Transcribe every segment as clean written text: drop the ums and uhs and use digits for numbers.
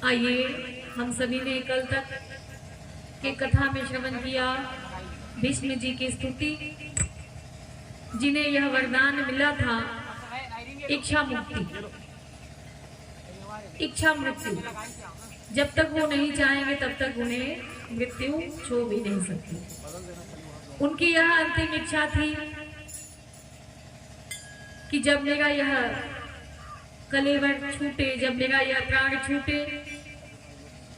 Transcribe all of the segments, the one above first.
आइए, हम सभी ने कल तक के कथा में श्रवण किया भीष्म जी की स्तुति, जिन्हें यह वरदान मिला था इच्छा मुक्ति, इच्छा मृत्यु। जब तक वो नहीं चाहेंगे तब तक उन्हें मृत्यु छू भी नहीं सकती। उनकी यह अंतिम इच्छा थी कि जब मेरा यह कलेवर छूटे, जब मेरा यह प्राण छूटे,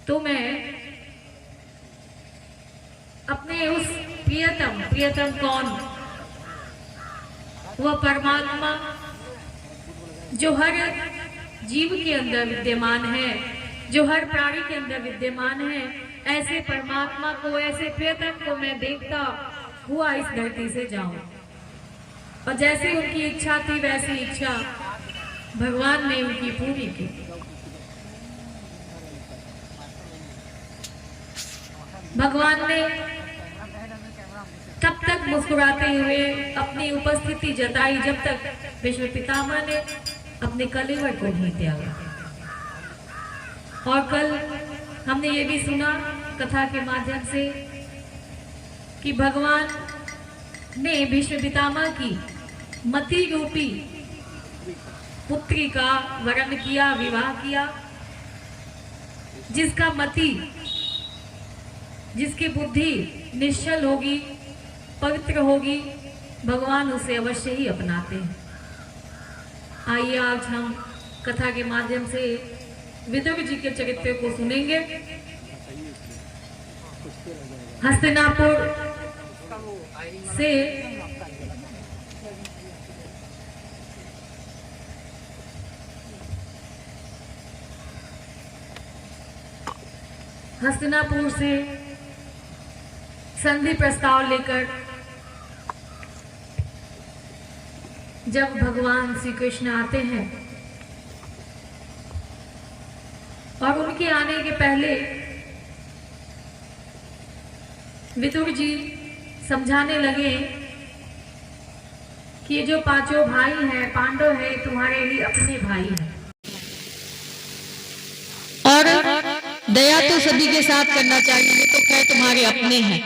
तो मैं अपने उस प्रियतम कौन, वह परमात्मा जो हर जीव के अंदर विद्यमान है, जो हर प्राणी के अंदर विद्यमान है, ऐसे परमात्मा को, ऐसे प्रियतम को मैं देखता हुआ इस धरती से जाऊं। और जैसे उनकी इच्छा थी वैसी इच्छा भगवान ने उनकी पूरी की। भगवान ने तब तक मुस्कुराते हुए अपनी उपस्थिति जताई जब तक भीष्म पितामह ने अपने कलेवर को नहीं त्यागा। और कल हमने ये भी सुना कथा के माध्यम से कि भगवान ने भीष्म पितामह की मति रूपी पुत्री का वरण किया, विवाह किया। जिसका मति, जिसकी बुद्धि निश्चल होगी, पवित्र होगी, भगवान उसे अवश्य ही अपनाते हैं। आइए आज हम कथा के माध्यम से विदुर जी के चरित्र को सुनेंगे। हस्तिनापुर से संधि प्रस्ताव लेकर जब भगवान श्री कृष्ण आते हैं और उनके आने के पहले विदुर जी समझाने लगे कि ये जो पांचों भाई हैं, पांडव हैं, तुम्हारे ही अपने भाई हैं। और दया तो सभी के साथ करना चाहिए, तो खैर तुम्हारे अपने हैं,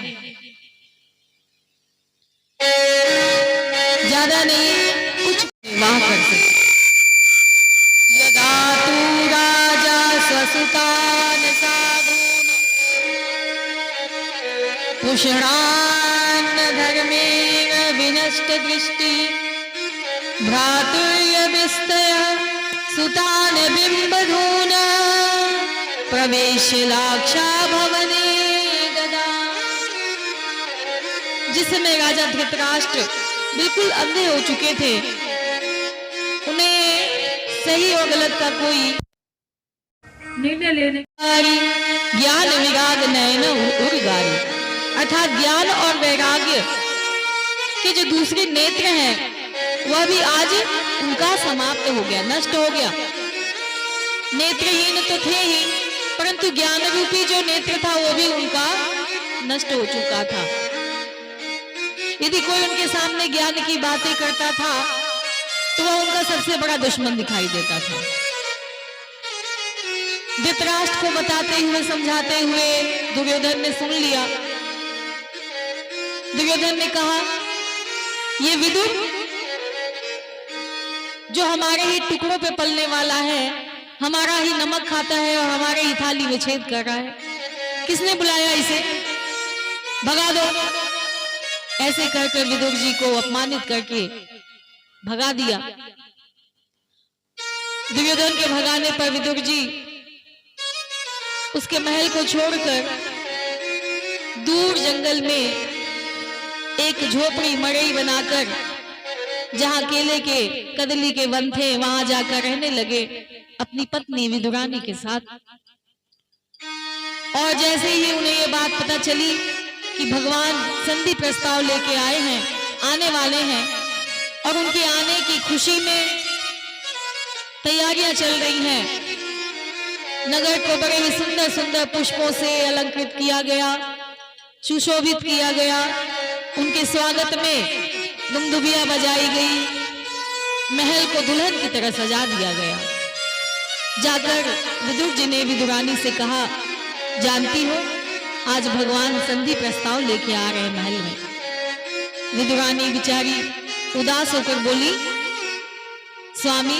ज्यादा नहीं कुछ वाह कर सकते। यदा तू राजा स्वसुतान साधून पुषणान धर्मेण विनष्ट दृष्टि भ्रातुर्य विस्तय सुतान बिंबधून प्रवेश लाक्षा भवने गदा। जिस समय राजा धृतराष्ट्र बिल्कुल अंधे हो चुके थे, उन्हें सही और गलत का कोई निर्णय लेने ज्ञान विराग नयन उर्गारी, अर्थात ज्ञान और वैराग्य के जो दूसरे नेत्र हैं वह भी आज उनका समाप्त हो गया, नष्ट हो गया। नेत्रहीन तो थे ही, परंतु ज्ञान रूपी जो नेत्र था वो भी उनका नष्ट हो चुका था। यदि कोई उनके सामने ज्ञान की बातें करता था तो वह उनका सबसे बड़ा दुश्मन दिखाई देता था। धृतराष्ट्र को बताते हुए, समझाते हुए दुर्योधन ने सुन लिया। दुर्योधन ने कहा, ये विदुर जो हमारे ही टुकड़ों पे पलने वाला है, हमारा ही नमक खाता है और हमारे ही थाली में छेद कर रहा है, किसने बुलाया इसे, भगा दो। ऐसे कहकर विदुर जी को अपमानित करके भगा दिया। दुर्योधन के भगाने पर विदुर जी उसके महल को छोड़कर दूर जंगल में एक झोपड़ी मड़ई बनाकर, जहां केले के कदली के वन थे, वहां जाकर रहने लगे अपनी पत्नी विदुरानी के साथ। और जैसे ही उन्हें ये बात पता चली कि भगवान संधि प्रस्ताव लेके आए हैं, आने वाले हैं, और उनके आने की खुशी में तैयारियां चल रही हैं, नगर को बड़े ही सुंदर सुंदर पुष्पों से अलंकृत किया गया, सुशोभित किया गया। उनके स्वागत में दुमदुबियां बजाई गई, महल को दुल्हन की तरह सजा दिया गया। जाकर विदुर जी ने विदुरानी से कहा, जानती हो आज भगवान संधि प्रस्ताव लेके आ रहे महल में। विदुरानी बेचारी उदास होकर बोली, स्वामी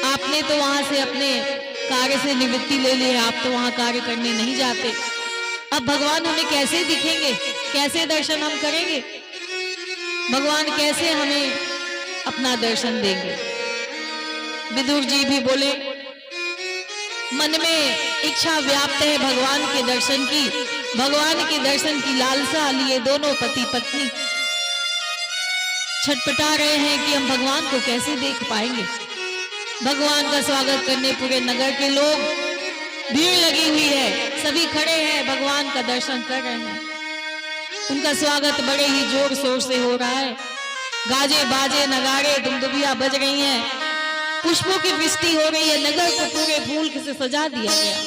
आपने तो वहां से अपने कार्य से निवृत्ति ले ली है, आप तो वहां कार्य करने नहीं जाते। अब भगवान हमें कैसे दिखेंगे, कैसे दर्शन हम करेंगे, भगवान कैसे हमें अपना दर्शन देंगे। विदुर जी भी बोले, मन में इच्छा व्याप्त है भगवान के दर्शन की, भगवान के दर्शन की लालसा लिए दोनों पति पत्नी छटपटा रहे हैं कि हम भगवान को कैसे देख पाएंगे। भगवान का स्वागत करने पूरे नगर के लोग, भीड़ लगी हुई है, सभी खड़े हैं, भगवान का दर्शन कर रहे हैं। उनका स्वागत बड़े ही जोर शोर से हो रहा है, गाजे बाजे नगाड़े दुमदुबियां बज रही हैं, पुष्पों की वृष्टि हो रही है, नगर को पूरे फूल से सजा दिया गया।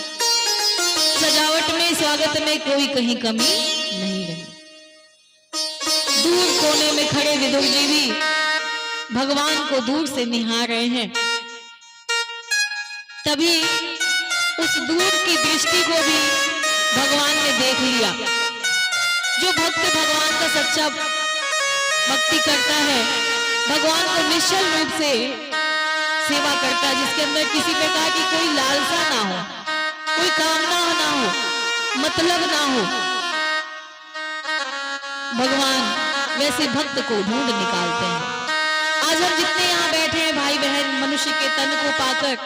सजावट में, स्वागत में कोई कहीं कमी नहीं रही। दूर कोने में खड़े विदुर जी भी भगवान को दूर से निहार रहे हैं। तभी उस दूर की दृष्टि को भी भगवान ने देख लिया। जो भक्त भगवान का सच्चा भक्ति करता है, भगवान को निश्चल रूप से सेवा करता है, जिसके अंदर किसी प्रकार की कोई लालसा ना हो, कोई कामना ना हो, मतलब ना हो, भगवान वैसे भक्त को ढूंढ निकालते हैं। आज हम जितने यहाँ बैठे हैं भाई बहन, मनुष्य के तन को पाकर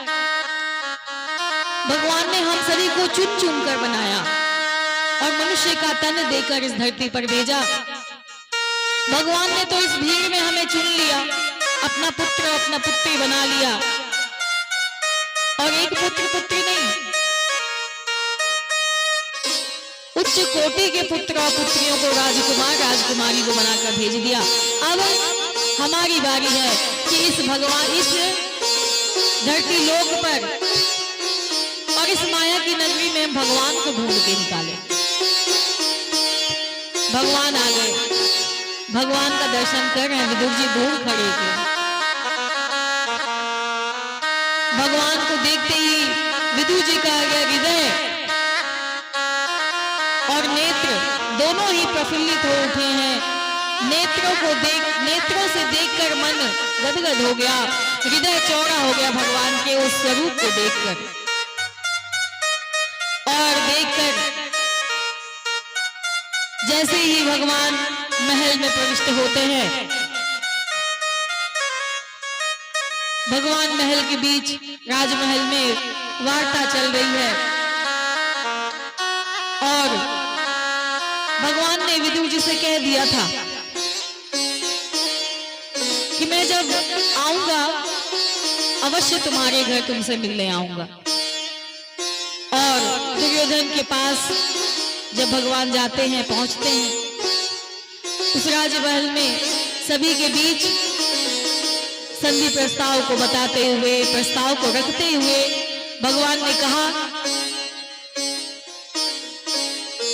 भगवान ने हम सभी को चुन चुन कर बनाया और मनुष्य का तन देकर इस धरती पर भेजा। भगवान ने तो इस भीड़ में हमें चुन लिया, अपना पुत्र अपना पुत्री बना लिया, और एक पुत्र पुत्री नहीं, उच्च कोटि के पुत्र और पुत्रियों को, राजकुमार राजकुमारी को बनाकर भेज दिया। अब हमारी बारी है कि इस भगवान, इस धरती लोक पर और इस माया की नगरी में हम भगवान को ढूंढ के निकालें। भगवान आ गए, भगवान का दर्शन कर रहे हैं। विदुर जी दूर खड़े थे, भगवान को देखते ही विदुर जी का हृदय और नेत्र दोनों ही प्रफुल्लित हो उठे हैं। नेत्रों से देखकर मन गदगद हो गया, हृदय चौड़ा हो गया भगवान के उस स्वरूप को देखकर। और देखकर जैसे ही भगवान महल में प्रविष्ट होते हैं, भगवान महल के बीच राजमहल में वार्ता चल रही है और भगवान ने विदुर जी से कह दिया था कि मैं जब आऊंगा अवश्य तुम्हारे घर तुमसे मिलने आऊंगा। और दुर्योधन के पास जब भगवान जाते हैं, पहुंचते हैं, उस राजमहल में सभी के बीच संधि प्रस्ताव को बताते हुए, प्रस्ताव को रखते हुए भगवान ने कहा,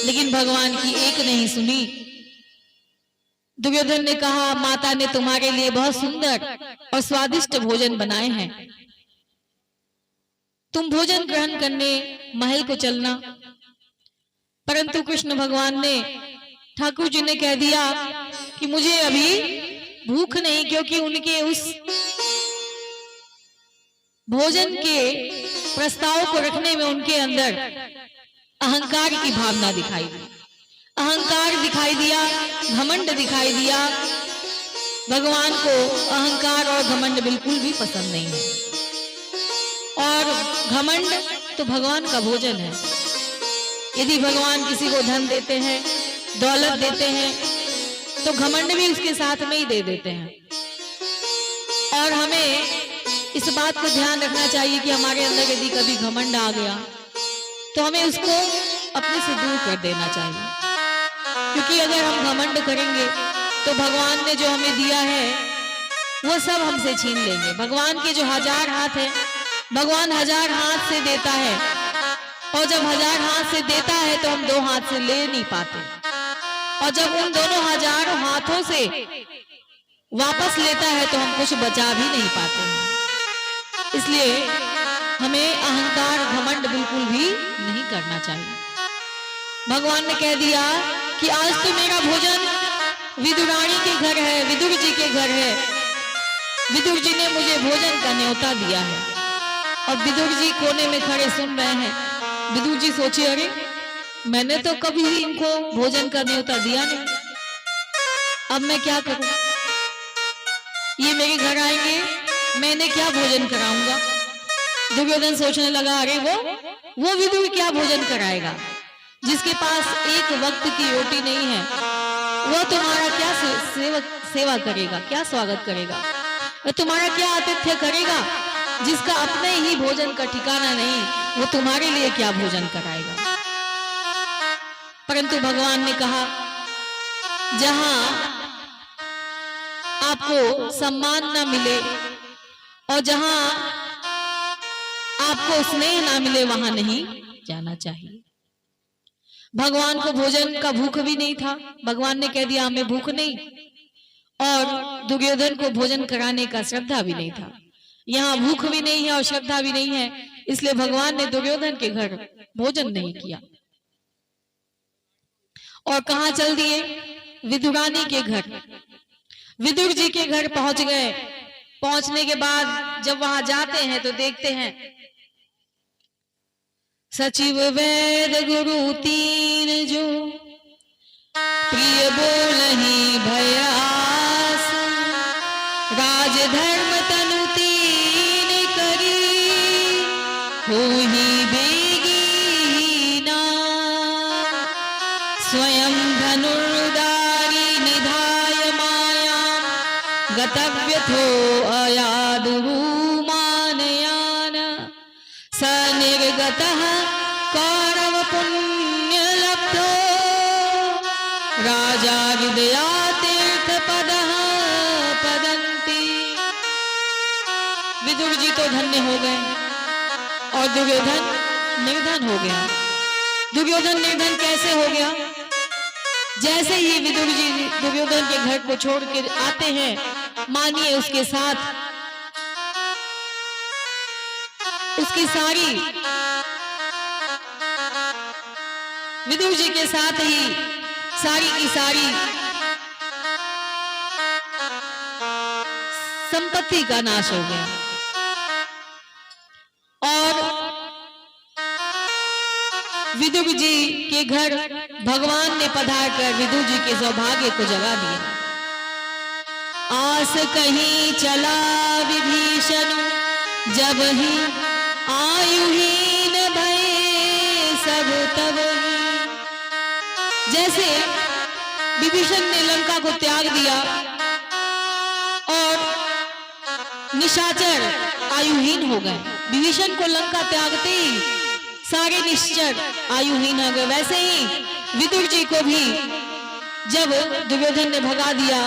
लेकिन भगवान की एक नहीं सुनी। दुर्योधन ने कहा, माता ने तुम्हारे लिए बहुत सुंदर और स्वादिष्ट भोजन बनाए हैं, तुम भोजन ग्रहण करने महल को चलना। परंतु कृष्ण भगवान ने, ठाकुर जी ने कह दिया कि मुझे अभी भूख नहीं, क्योंकि उनके उस भोजन के प्रस्ताव को रखने में उनके अंदर अहंकार की भावना दिखाई दी, अहंकार दिखाई दिया, घमंड दिखाई दिया। भगवान को अहंकार और घमंड बिल्कुल भी पसंद नहीं है, और घमंड तो भगवान का भोजन है। यदि भगवान किसी को धन देते हैं, दौलत देते हैं, तो घमंड भी उसके साथ में ही दे देते हैं। और हमें इस बात को ध्यान रखना चाहिए कि हमारे अंदर यदि कभी घमंड आ गया तो हमें उसको अपने से दूर कर देना चाहिए, क्योंकि अगर हम घमंड करेंगे तो भगवान ने जो हमें दिया है वो सब हमसे छीन लेंगे। भगवान के जो 1000 हाथ है, भगवान 1000 हाथ से देता है, और जब 1000 हाथ से देता है तो हम 2 हाथ से ले नहीं पाते, और जब उन दोनों 1000 हाथों से वापस लेता है तो हम कुछ बचा भी नहीं पाते हैं। इसलिए हमें अहंकार घमंड बिल्कुल भी नहीं करना चाहिए। भगवान ने कह दिया कि आज तो मेरा भोजन विदुरानी के घर है, विदुर जी के घर है। विदुर जी ने मुझे भोजन का न्योता दिया है। और विदुर जी कोने में खड़े सुन रहे हैं। विदुर जी सोचे, अरे मैंने तो कभी इनको भोजन का न्योता दिया नहीं, अब मैं क्या करूं? ये मेरे घर आएंगे, मैंने क्या भोजन कराऊंगा? दुर्योधन सोचने लगा, अरे वो विदुर क्या भोजन कराएगा? जिसके पास एक वक्त की रोटी नहीं है, वो तुम्हारा क्या सेवा करेगा, क्या स्वागत करेगा? वो तुम्हारा क्या आतिथ्य करेगा? जिसका अपने ही भोजन का ठिकाना नहीं, वो तुम्हारे लिए क्या भोजन कराएगा? परंतु भगवान ने कहा, जहां आपको सम्मान ना मिले और जहां आपको स्नेह ना मिले, वहां नहीं जाना चाहिए। भगवान को भोजन का भूख भी नहीं था। भगवान ने कह दिया, हमें भूख नहीं, और दुर्योधन को भोजन कराने का श्रद्धा भी नहीं था। यहाँ भूख भी नहीं है और श्रद्धा भी नहीं है, इसलिए भगवान ने दुर्योधन के घर भोजन नहीं किया। और कहाँ चल दिए? विदुरानी के घर। विदुर जी के घर पहुंच गए। पहुंचने के बाद जब वहां जाते हैं तो देखते हैं सचिव वेद गुरु तीन जो प्रिय बोलहि भयास, राजधर्म तनु तीन करी होहि बेगीना, स्वयं धनुर्धारी निधाय माया गतव्यथो अयादुरु मानयान, स निर्गतः कौरव पुण्य लब्धो राजा विदया तीर्थ पदः पदन्ति। विदुर जी तो धन्य हो गए और दुर्योधन निर्धन हो गया। दुर्योधन निर्धन कैसे हो गया? जैसे ही विदुर जी दुर्योधन के घर को छोड़ के आते हैं, मानिए उसके साथ उसकी सारी विदुर जी के साथ ही सारी की सारी संपत्ति का नाश हो गया। और विदुर जी के घर भगवान ने पधार कर विदुर जी के सौभाग्य को जगा दिया। आस कहीं चला विभीषण जब ही आयुहीन भये सब तब ही। जैसे विभीषण ने लंका को त्याग दिया और निशाचर आयुहीन हो गए। विभीषण को लंका त्यागते ही सारे निश्चर आयुहीन हो गए। वैसे ही विदुर जी को भी जब दुर्योधन ने भगा दिया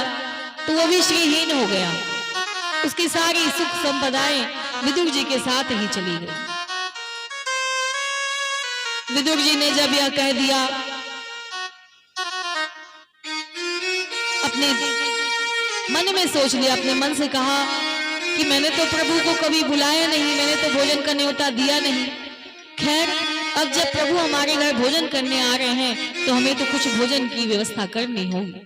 तो वो भी श्रीहीन हो गया। उसकी सारी सुख संपदाएं विदुर जी के साथ ही चली गई। विदुर जी ने जब यह कह दिया, अपने मन में सोच लिया, अपने मन से कहा कि मैंने तो प्रभु को कभी बुलाया नहीं, मैंने तो भोजन का न्योता दिया नहीं। खैर, अब जब प्रभु हमारे घर भोजन करने आ रहे हैं तो हमें तो कुछ भोजन की व्यवस्था करनी होगी।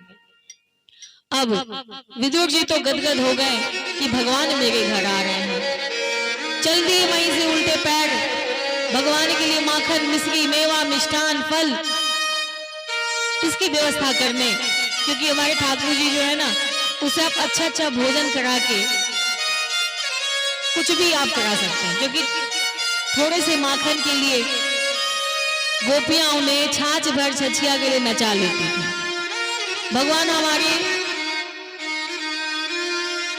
अब विदुर जी तो गदगद हो गए कि भगवान मेरे घर आ रहे हैं। चल दिए वहीं से उल्टे पैर भगवान के लिए माखन, मिश्री, मेवा, मिष्ठान, फल इसकी व्यवस्था करने, क्योंकि हमारे ठाकुर जी जो है ना, उसे आप अच्छा अच्छा भोजन करा के कुछ भी आप करा सकते हैं। क्योंकि थोड़े से माखन के लिए गोपियां उन्हें छाछ भर छछिया के लिए नचा लेती थी। भगवान हमारी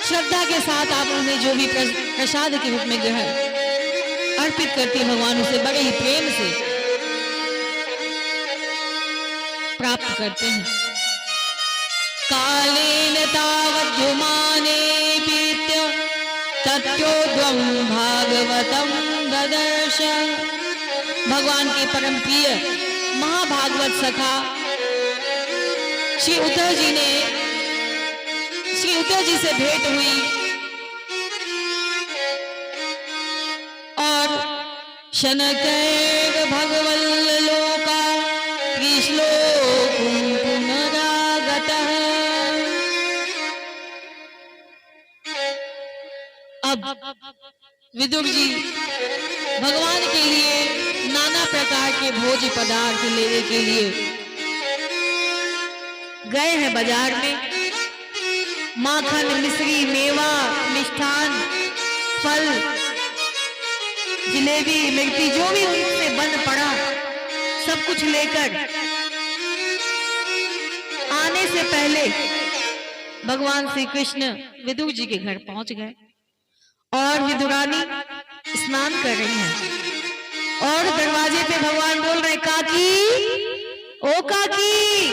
श्रद्धा के साथ आप उन्हें जो भी प्रसाद के रूप में ग्रहण अर्पित करती, भगवान उसे बड़े ही प्रेम से प्राप्त करते हैं। कालेन तावद्युमाने पीत्य तत्योद्वं भागवतम ददर्श। भगवान के परम प्रिय महाभागवत सखा श्री उद्धव जी से भेंट हुई और शनकैव भगवल्लोका त्रिश्लोकं पुनरागतः। अब विदुर जी भगवान के लिए नाना प्रकार के भोज्य पदार्थ लेने के लिए गए हैं बाजार में। माखन, मिश्री, मेवा, मिष्ठान, फल, जिलेबी, मिर्ची, जो भी उनसे बन पड़ा सब कुछ लेकर आने से पहले भगवान श्री कृष्ण विदुर जी के घर पहुंच गए और विदुरानी स्नान कर रही हैं और दरवाजे पे भगवान बोल रहे, काकी, ओ काकी,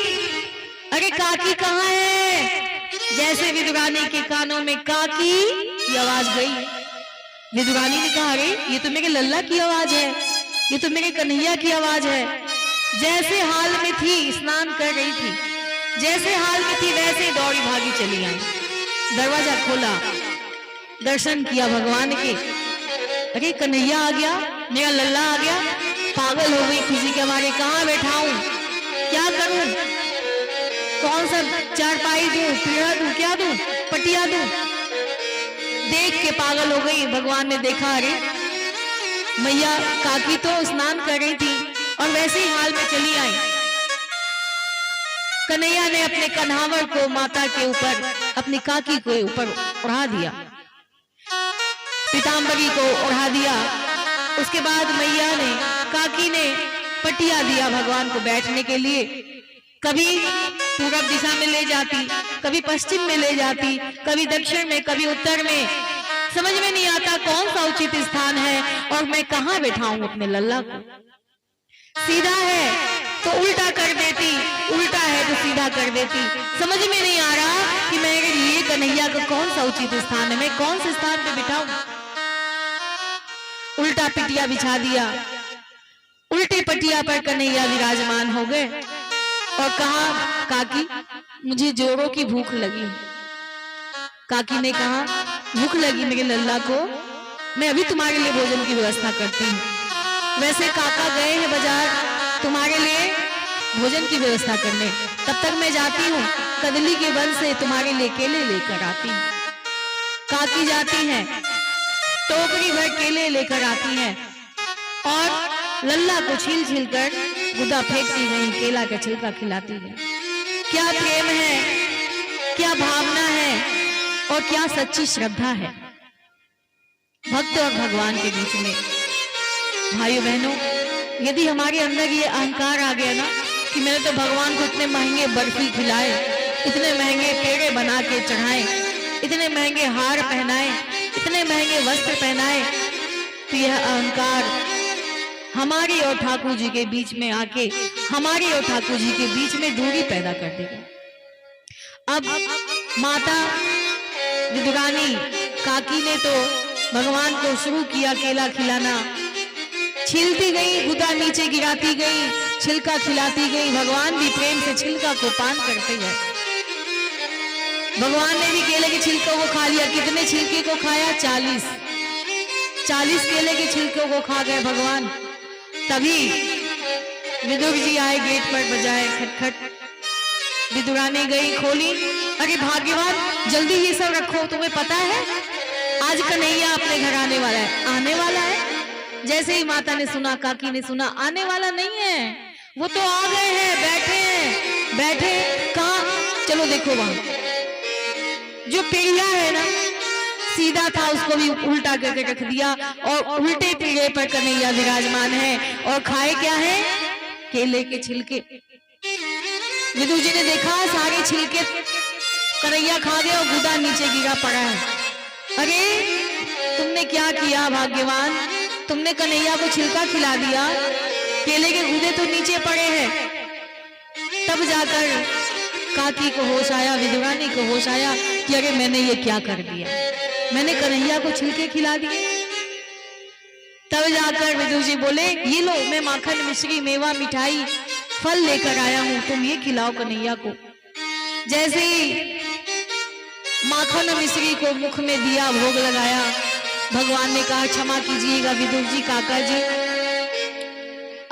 अरे काकी कहाँ है? जैसे विदुरानी के कानों में काकी की आवाज गई, विदुरानी ने कहा, अरे ये तो मेरे लल्ला की आवाज है, ये तो मेरे कन्हैया की आवाज है। जैसे हाल में थी, स्नान कर रही थी, जैसे हाल में थी वैसे दौड़ी भागी चली आई। दरवाजा खोला, दर्शन किया भगवान के, अरे कन्हैया आ गया, मेरा लल्ला आ गया। पागल हो गई खुशी के मारे, कहाँ बैठाऊं, क्या करूं, कौन सा चारपाई दूं, पीढ़ा दूं, क्या दूं, पटिया दूं। देख के पागल हो गई। भगवान ने देखा, अरे मैया काकी तो स्नान कर रही थी और वैसे ही हाल में चली आई। कन्हैया ने अपने कन्हावर को माता के ऊपर, अपनी काकी के ऊपर उड़ा दिया, पीताम्बरी को उड़ा दिया। उसके बाद मैया ने, काकी ने पटिया दिया भगवान को बैठने के लिए। कभी पूरब दिशा में ले जाती, कभी पश्चिम में ले जाती, कभी दक्षिण में, कभी उत्तर में। समझ में नहीं आता कौन सा उचित स्थान है और मैं कहाँ बैठाऊं अपने लल्ला को। सीधा है तो उल्टा कर देती, उल्टा है तो सीधा कर देती। समझ में नहीं आ रहा कि मेरे लिए कन्हैया का कौन सा उचित स्थान है, मैं कौन से स्थान पे बिठाऊं। उल्टा पिटिया बिछा दिया, उल्टी पटिया पर कन्हैया विराजमान हो गए और कहा, काकी मुझे जोरों की भूख लगी। काकी ने कहा, भूख लगी मेरे लल्ला को, मैं अभी तुम्हारे लिए भोजन की व्यवस्था करती हूँ। वैसे काका गए हैं बाजार तुम्हारे लिए भोजन की व्यवस्था करने, तब तक मैं जाती हूँ, कदली के वन से तुम्हारे लिए केले लेकर आती हूँ। काकी जाती हैं, टोकरी भर केले लेकर आती हैं और लल्ला को छील छील कर गुदा फेंकती गई, केला का छिलका खिलाती है। क्या प्रेम है, क्या भावना है और क्या सच्ची श्रद्धा है भक्त और भगवान के बीच में। भाइयों बहनों, यदि हमारे अंदर ये अहंकार आ गया ना कि मैंने तो भगवान को इतने महंगे बर्फी खिलाए, इतने महंगे पेड़े बना के चढ़ाए, इतने महंगे हार पहनाए, इतने महंगे वस्त्र पहनाए, तो यह अहंकार हमारी और ठाकुर जी के बीच में आके हमारी और ठाकुर जी के बीच में दूरी पैदा कर देगा। अब माता विदुरानी काकी ने तो भगवान को शुरू किया केला खिलाना, छीलती गई, गुदा नीचे गिराती गई, छिलका खिलाती गई। भगवान भी प्रेम से छिलका को पान करते हैं। भगवान ने भी केले के छिलकों को खा लिया। कितने छिलके को खाया? 40 केले के छिलकों को खा गए भगवान। तभी विदुर जी आए, गेट पर बजाए खटखट। विदुरानी गई, खोली, अरे भाग्यवान जल्दी ये सब रखो, तुम्हें पता है आज कन्हैया अपने घर आने वाला है। आने वाला है? जैसे ही माता ने सुना, काकी ने सुना, आने वाला नहीं है, वो तो आ गए हैं, बैठे हैं। बैठे कहाँ? चलो देखो वहां जो पीढ़ा है ना, सीधा था उसको भी उल्टा करके रख दिया और उल्टे पीढ़े पर कन्हैया विराजमान है और खाए क्या है? केले के छिलके। विदुर जी ने देखा सारे छिलके कन्हैया खा गए और गुदा नीचे गिरा पड़ा है। अरे तुमने क्या किया भाग्यवान, तुमने कन्हैया को छिलका खिला दिया, केले के गुदे तो नीचे पड़े हैं। तब जाकर काकी को होश आया, विदुरानी को होश आया कि अरे मैंने ये क्या कर दिया, मैंने कन्हैया को छिलके खिला दिए। तब जाकर विदुर जी बोले, ये लो मैं माखन, मिश्री, मेवा, मिठाई, फल लेकर आया हूं, तुम ये खिलाओ कन्हैया को। जैसे ही माखन और मिश्री को मुख में दिया, भोग लगाया, भगवान ने कहा क्षमा कीजिएगा विदुर जी, काका जी,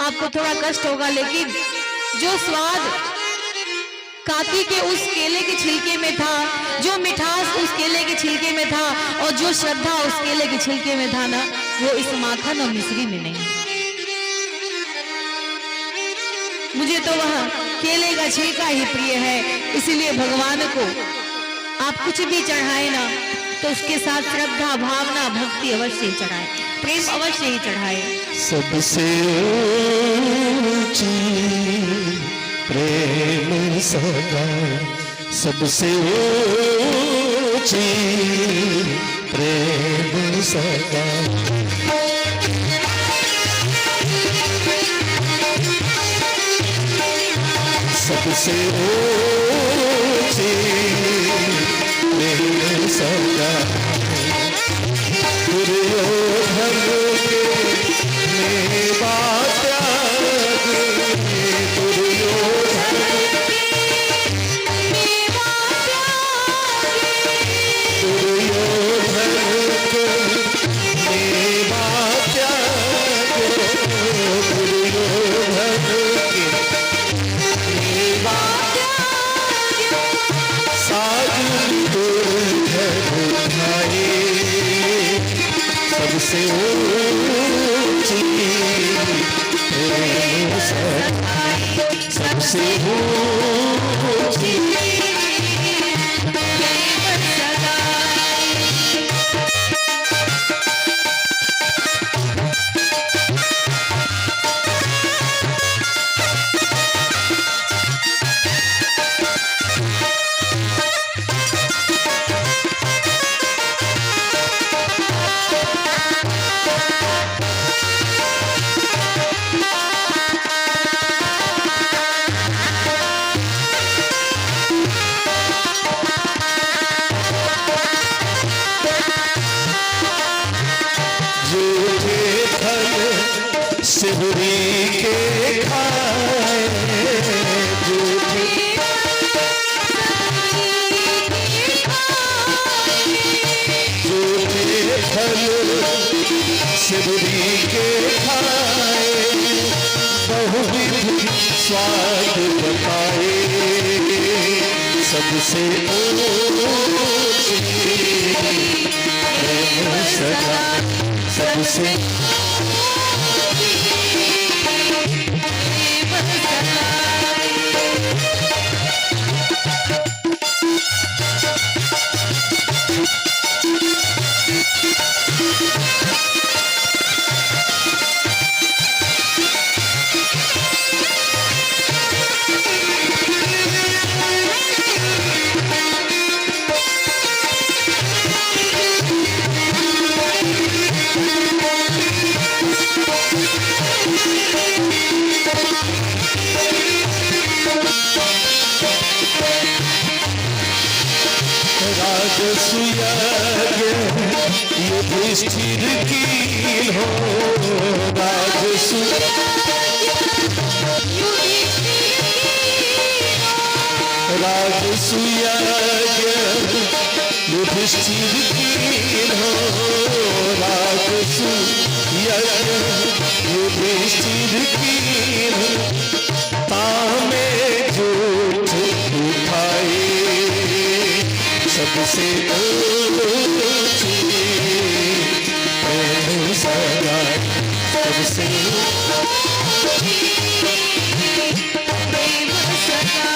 आपको थोड़ा कष्ट होगा, लेकिन जो स्वाद काकी के उस केले के छिलके में था, जो मिठास उस केले के छिलके में था, और जो श्रद्धा उस केले के छिलके में था ना, वो इस माखन और मिश्री में नहीं। मुझे तो वह केले का छिलका ही प्रिय है, इसीलिए भगवान को आप कुछ भी चढ़ाए ना, तो उसके साथ श्रद्धा, भावना, भक्ति अवश्य ही चढ़ाए, प्रेम अवश्य ही चढ़ाए। सबसे ऊंची प्रेम सदा, सबसे ऊंची प्रेम सदा, सबसे ऊंची प्रेम सदा, दुर्योधन के मेवा त्याग, दुर्योधन के मेवा त्याग, दुर्योधन के मेवा साजन दुर्धन उठाए, सबसे ऊंची प्रेम सदा, सबसे ऊंची सिवरी के खाए, झूठी झूठे फल सिवरी के खाए, बहुविध स्वाद बताए, सबसे ऊंची प्रेम सदा, सबसे युधिष्ठिर की हो, राजसूयाग युधिष्ठिर की हो, राजसूयाग युधिष्ठिर की हो, तामे झूठ उठाए, सबसे ऊंची प्रेम सदा, सबसे प्रेम सदा।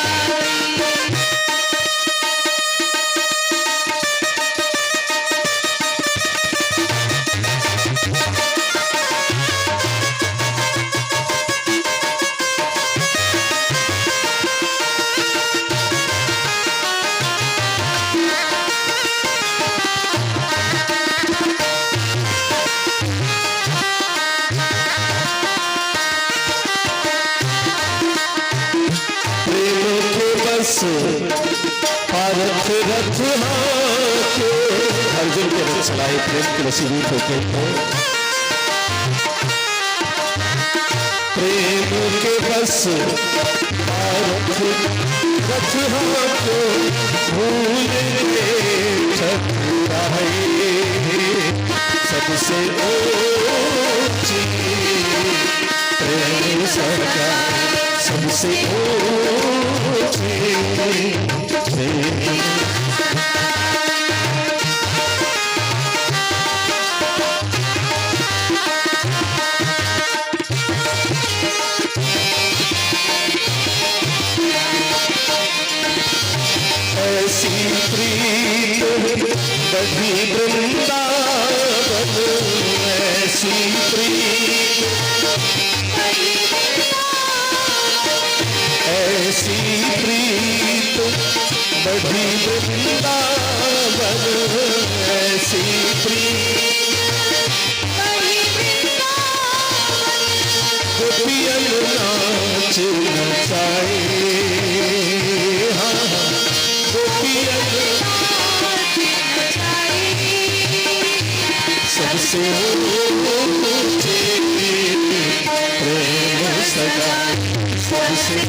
पारथ रथ हाके, अर्जुन के रथ चलाए प्रेम के वसीभूत होके, प्रेम के बस पारथ रथ हाके, भूल गए ठकुराए, सबसे ऊंची प्रेम सबसे ऊंची प्रेम। ऐसी प्रीत बढ़ी वृंदावन, ऐसी प्रीत, ऐसी प्रीत बढ़ी वृंदावन, ऐसी प्रीत गोपियन नाच नचाए, हाँ गोपियन सबसे ऊंचे प्रेम सदा, सबसे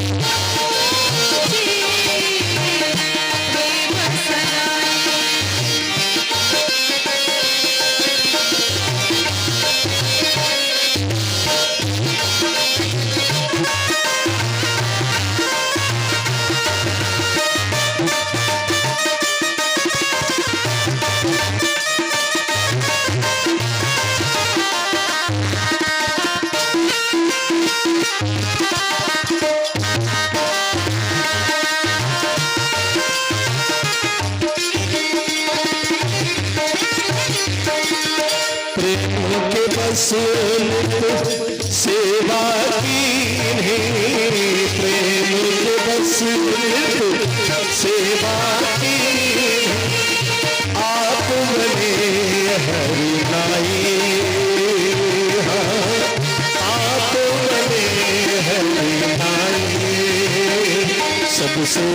प्रेम के बस सेवा की, प्रेम के बस सेवा की, आप बने हरि नाई, आप बने हरि नाई, सबसे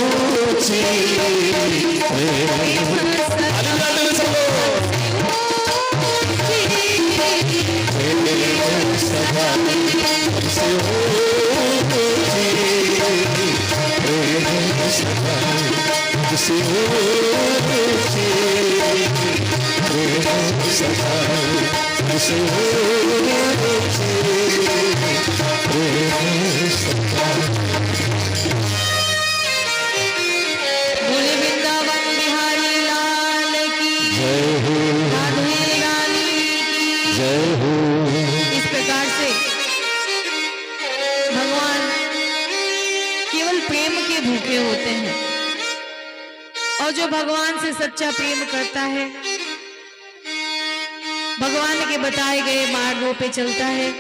ऊंची प्रेम। सबसे ऊंची प्रेम सदा, सबसे ऊंची प्रेम सदा, सबसे ऊंची प्रेम सदा। बोले वृंदावन बिहारी लाल की जय हो, राधे रानी की जय हो। इस प्रकार से भगवान केवल प्रेम के भूखे होते हैं, और जो भगवान से सच्चा प्रेम करता है, भगवान के बताए गए मार्गों पे चलता है,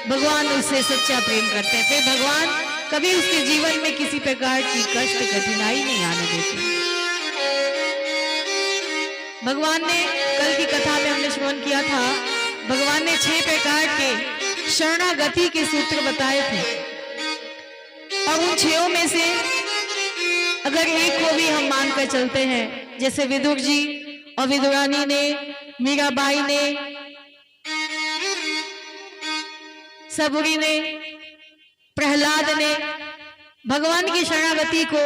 भगवान उससे सच्चा प्रेम करते हैं, फिर भगवान कभी उसके जीवन में किसी प्रकार की कष्ट कठिनाई नहीं आने देते। भगवान ने कल की कथा में हमने श्रवण किया था, भगवान ने 6 प्रकार के शरणागति के सूत्र बताए थे, और उन 6 में से अगर एक को भी हम मानकर चलते हैं, जैसे विदुर जी और विदुरानी ने, मीराबाई ने, सबरी ने, प्रहलाद ने भगवान की शरणागति को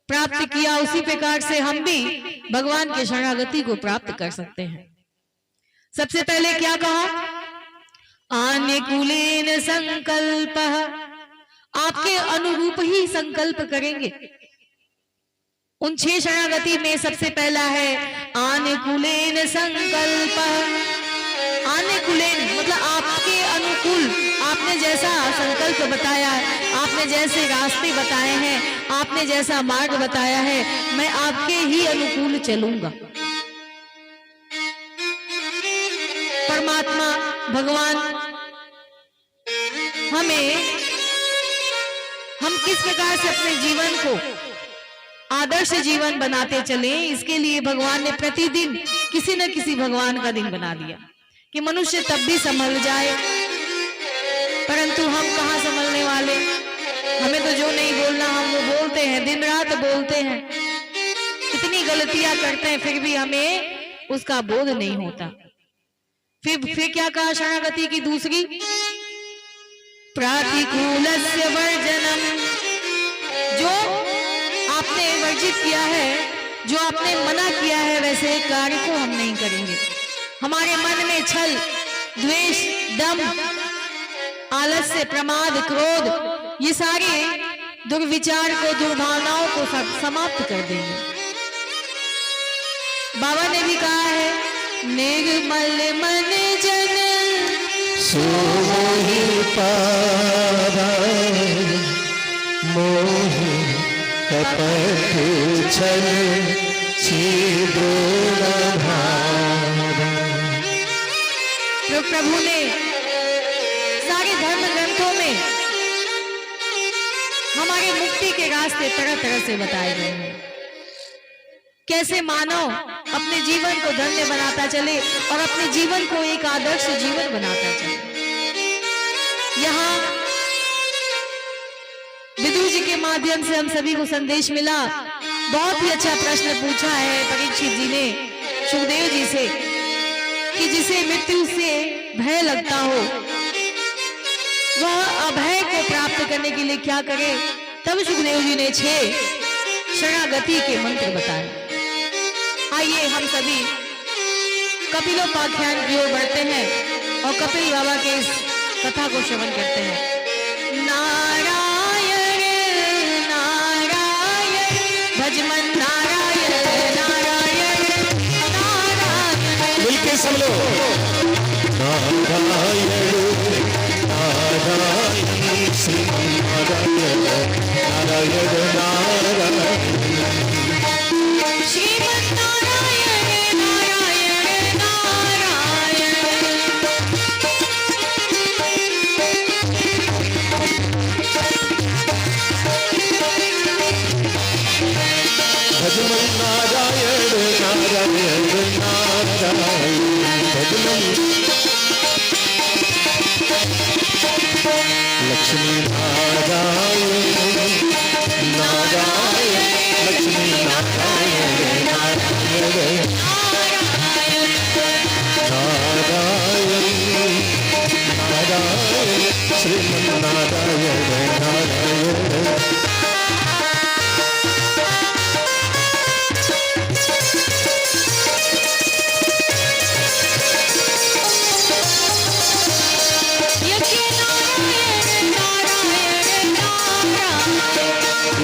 प्राप्त किया, उसी प्रकार से हम भी भगवान की शरणागति को प्राप्त कर सकते हैं। सबसे पहले क्या कहा? आनुकूलेन संकल्प, आपके अनुरूप ही संकल्प करेंगे। उन 6 शरणागति में सबसे पहला है आनुकूलेन संकल्प। आनुकूलेन मतलब आपके अनुकूल, आपने जैसा संकल्प बताया है, आपने जैसे रास्ते बताए हैं, आपने जैसा मार्ग बताया है, मैं आपके ही अनुकूल चलूंगा। परमात्मा भगवान हम किस प्रकार से अपने जीवन को आदर्श जीवन बनाते चले, इसके लिए भगवान ने प्रतिदिन किसी न किसी भगवान का दिन बना दिया कि मनुष्य तब भी संभल जाए। परंतु हम कहाँ संभलने वाले, हमें तो जो नहीं बोलना हम वो बोलते हैं, दिन रात बोलते हैं, इतनी गलतियां करते हैं, फिर भी हमें उसका बोध नहीं होता। फिर क्या कहा शरणागति की दूसरी? प्रातिकूलस्य वर्जनम, जो आपने वर्जित किया है, जो आपने मना किया है, वैसे कार्य को हम नहीं करेंगे। हमारे मन में छल, द्वेष, दम, आलस्य, प्रमाद, क्रोध, ये सारे दुर्विचार को, दुर्भावनाओं को समाप्त कर देंगे। बाबा ने भी कहा है निर्मल मन जन सोहि पावा मोहि कपट छल छिद्रो न भावा। तो प्रभु ने सारे धर्म ग्रंथों में हमारे मुक्ति के रास्ते तरह तरह से बताए गए हैं। कैसे मानव अपने जीवन को धन्य बनाता चले और अपने जीवन को एक आदर्श जीवन बनाता चले। यहाँ विदुर जी के माध्यम से हम सभी को संदेश मिला। बहुत ही अच्छा प्रश्न पूछा है परीक्षित जी ने सुखदेव जी से कि जिसे मृत्यु से भय लगता हो वह अभय को प्राप्त करने के लिए क्या करे। तब सुखदेव जी ने 6 शरणागति के मंत्र बताए। आइए हम सभी कपिलोपाख्यान की ओर बढ़ते हैं और कपिल बाबा के इस कथा को श्रवण करते हैं। नारायण नारायण भजमन नारायण नारायण नारायण। मिलके सब लोग नारायण नारायण श्री नारायण नारायण नारायण श्रीमन नारायण नारायण नारायण। भजमन नारायण नारायण नारायण भजमन लक्ष्मी नारायण नारायण लक्ष्मी नारायण नारायण नारायण नारायण श्रीमन नारायण नारायण।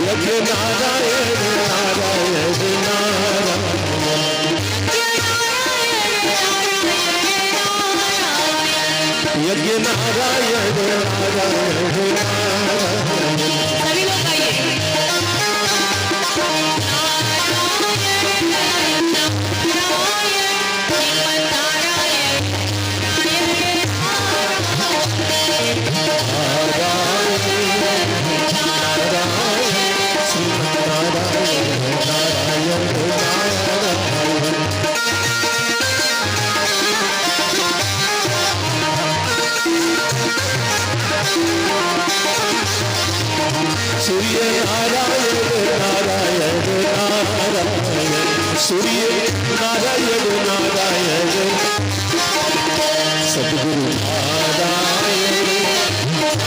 यज्ञ नारायण नारायण नारायण यज्ञ नारायण नारायण नारायण। सभी लोग आइए। सूर्य नारायण नारायण नारायण सूर्य नारायण नारायण सद्गुरु नारायण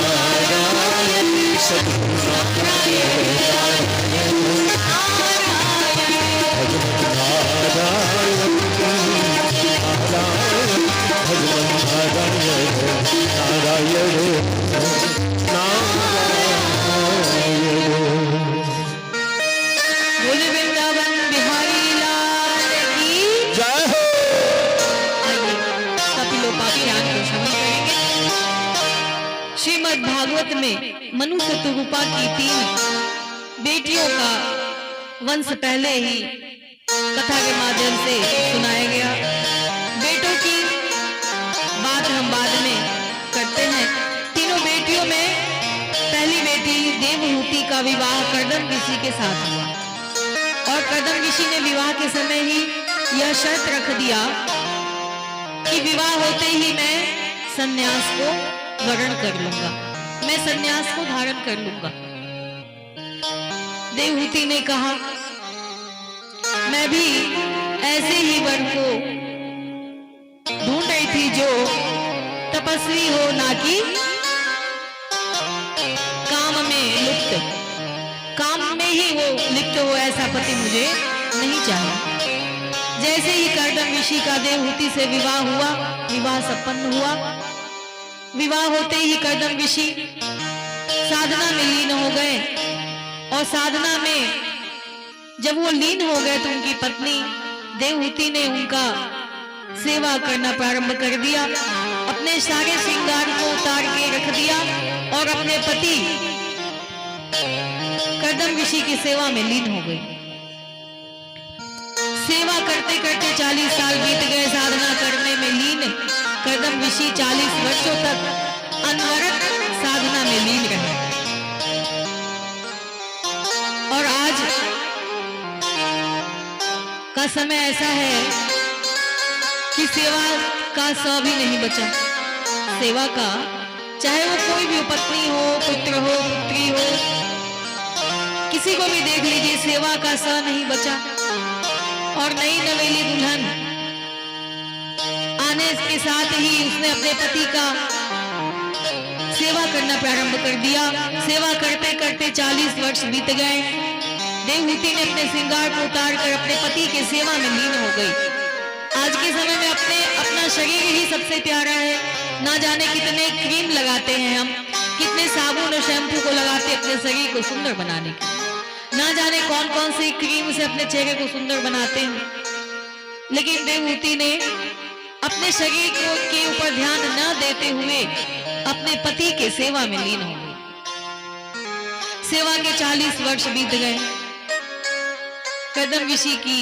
नारायण सद्गुरु नारायण नारायण भगवन् नारायण नारायण भगवन् नारायण नारायण बोले वृंदावन बिहारी लाल की जय हो। आइए कपिलोपाख्यान को श्रवण करेंगे। श्रीमद् भागवत में मनु शतरूपा की 3 बेटियों का वंश पहले ही कथा के माध्यम से सुनाया गया। बेटों की बात हम बाद में करते हैं। तीनों बेटियों में पहली बेटी देवहूति का विवाह कर्दम ऋषि के साथ हुआ और कर्दम ऋषि ने विवाह के समय ही यह शर्त रख दिया कि विवाह होते ही मैं सन्यास को वर्ण कर लूंगा, मैं सन्यास को धारण कर लूंगा। देवहूति ने कहा मैं भी ऐसे ही वर को ढूंढ रही थी जो तपस्वी हो, ना कि काम में लिप्त, काम में ही वो लिप्त हो, ऐसा पति मुझे नहीं चाहिए। जैसे ही कर्दम ऋषि का देवहूति से विवाह हुआ, विवाह संपन्न हुआ, विवाह होते ही कर्दम ऋषि साधना में लीन हो गए और साधना में जब वो लीन हो गए तो उनकी पत्नी देवहूति ने उनका सेवा करना प्रारंभ कर दिया, अपने सारे श्रृंगार को उतार के रख दिया और अपने पति कर्दम ऋषि की सेवा में लीन हो गई। सेवा करते करते 40 साल बीत गए। साधना करने में लीन कर्दम ऋषि 40 वर्षों तक अनवरत साधना में लीन रहे और आज का समय ऐसा है कि सेवा का सौ भी नहीं बचा। सेवा का चाहे वो कोई भी पत्नी हो, पुत्र हो, पुत्री हो, किसी को भी देख लीजिए, सेवा का स नहीं बचा। और नई नवेली दुल्हन आने के साथ ही उसने अपने पति का सेवा करना प्रारंभ कर दिया। सेवा करते करते 40 वर्ष बीत गए। देवहूति ने अपने श्रृंगार को उतार कर अपने पति के सेवा में लीन हो गई। आज के समय में अपना शरीर ही सबसे प्यारा है। ना जाने कितने क्रीम लगाते हैं हम, कितने साबुन और शैम्पू को लगाते अपने शरीर को सुंदर बनाने के, ना जाने कौन कौन सी क्रीम से अपने चेहरे को सुंदर बनाते हैं। लेकिन देवहूति ने अपने शरीर को के ऊपर ध्यान न देते हुए अपने पति के सेवा में लीन हो गई। सेवा के 40 वर्ष बीत गए। कर्दम ऋषि की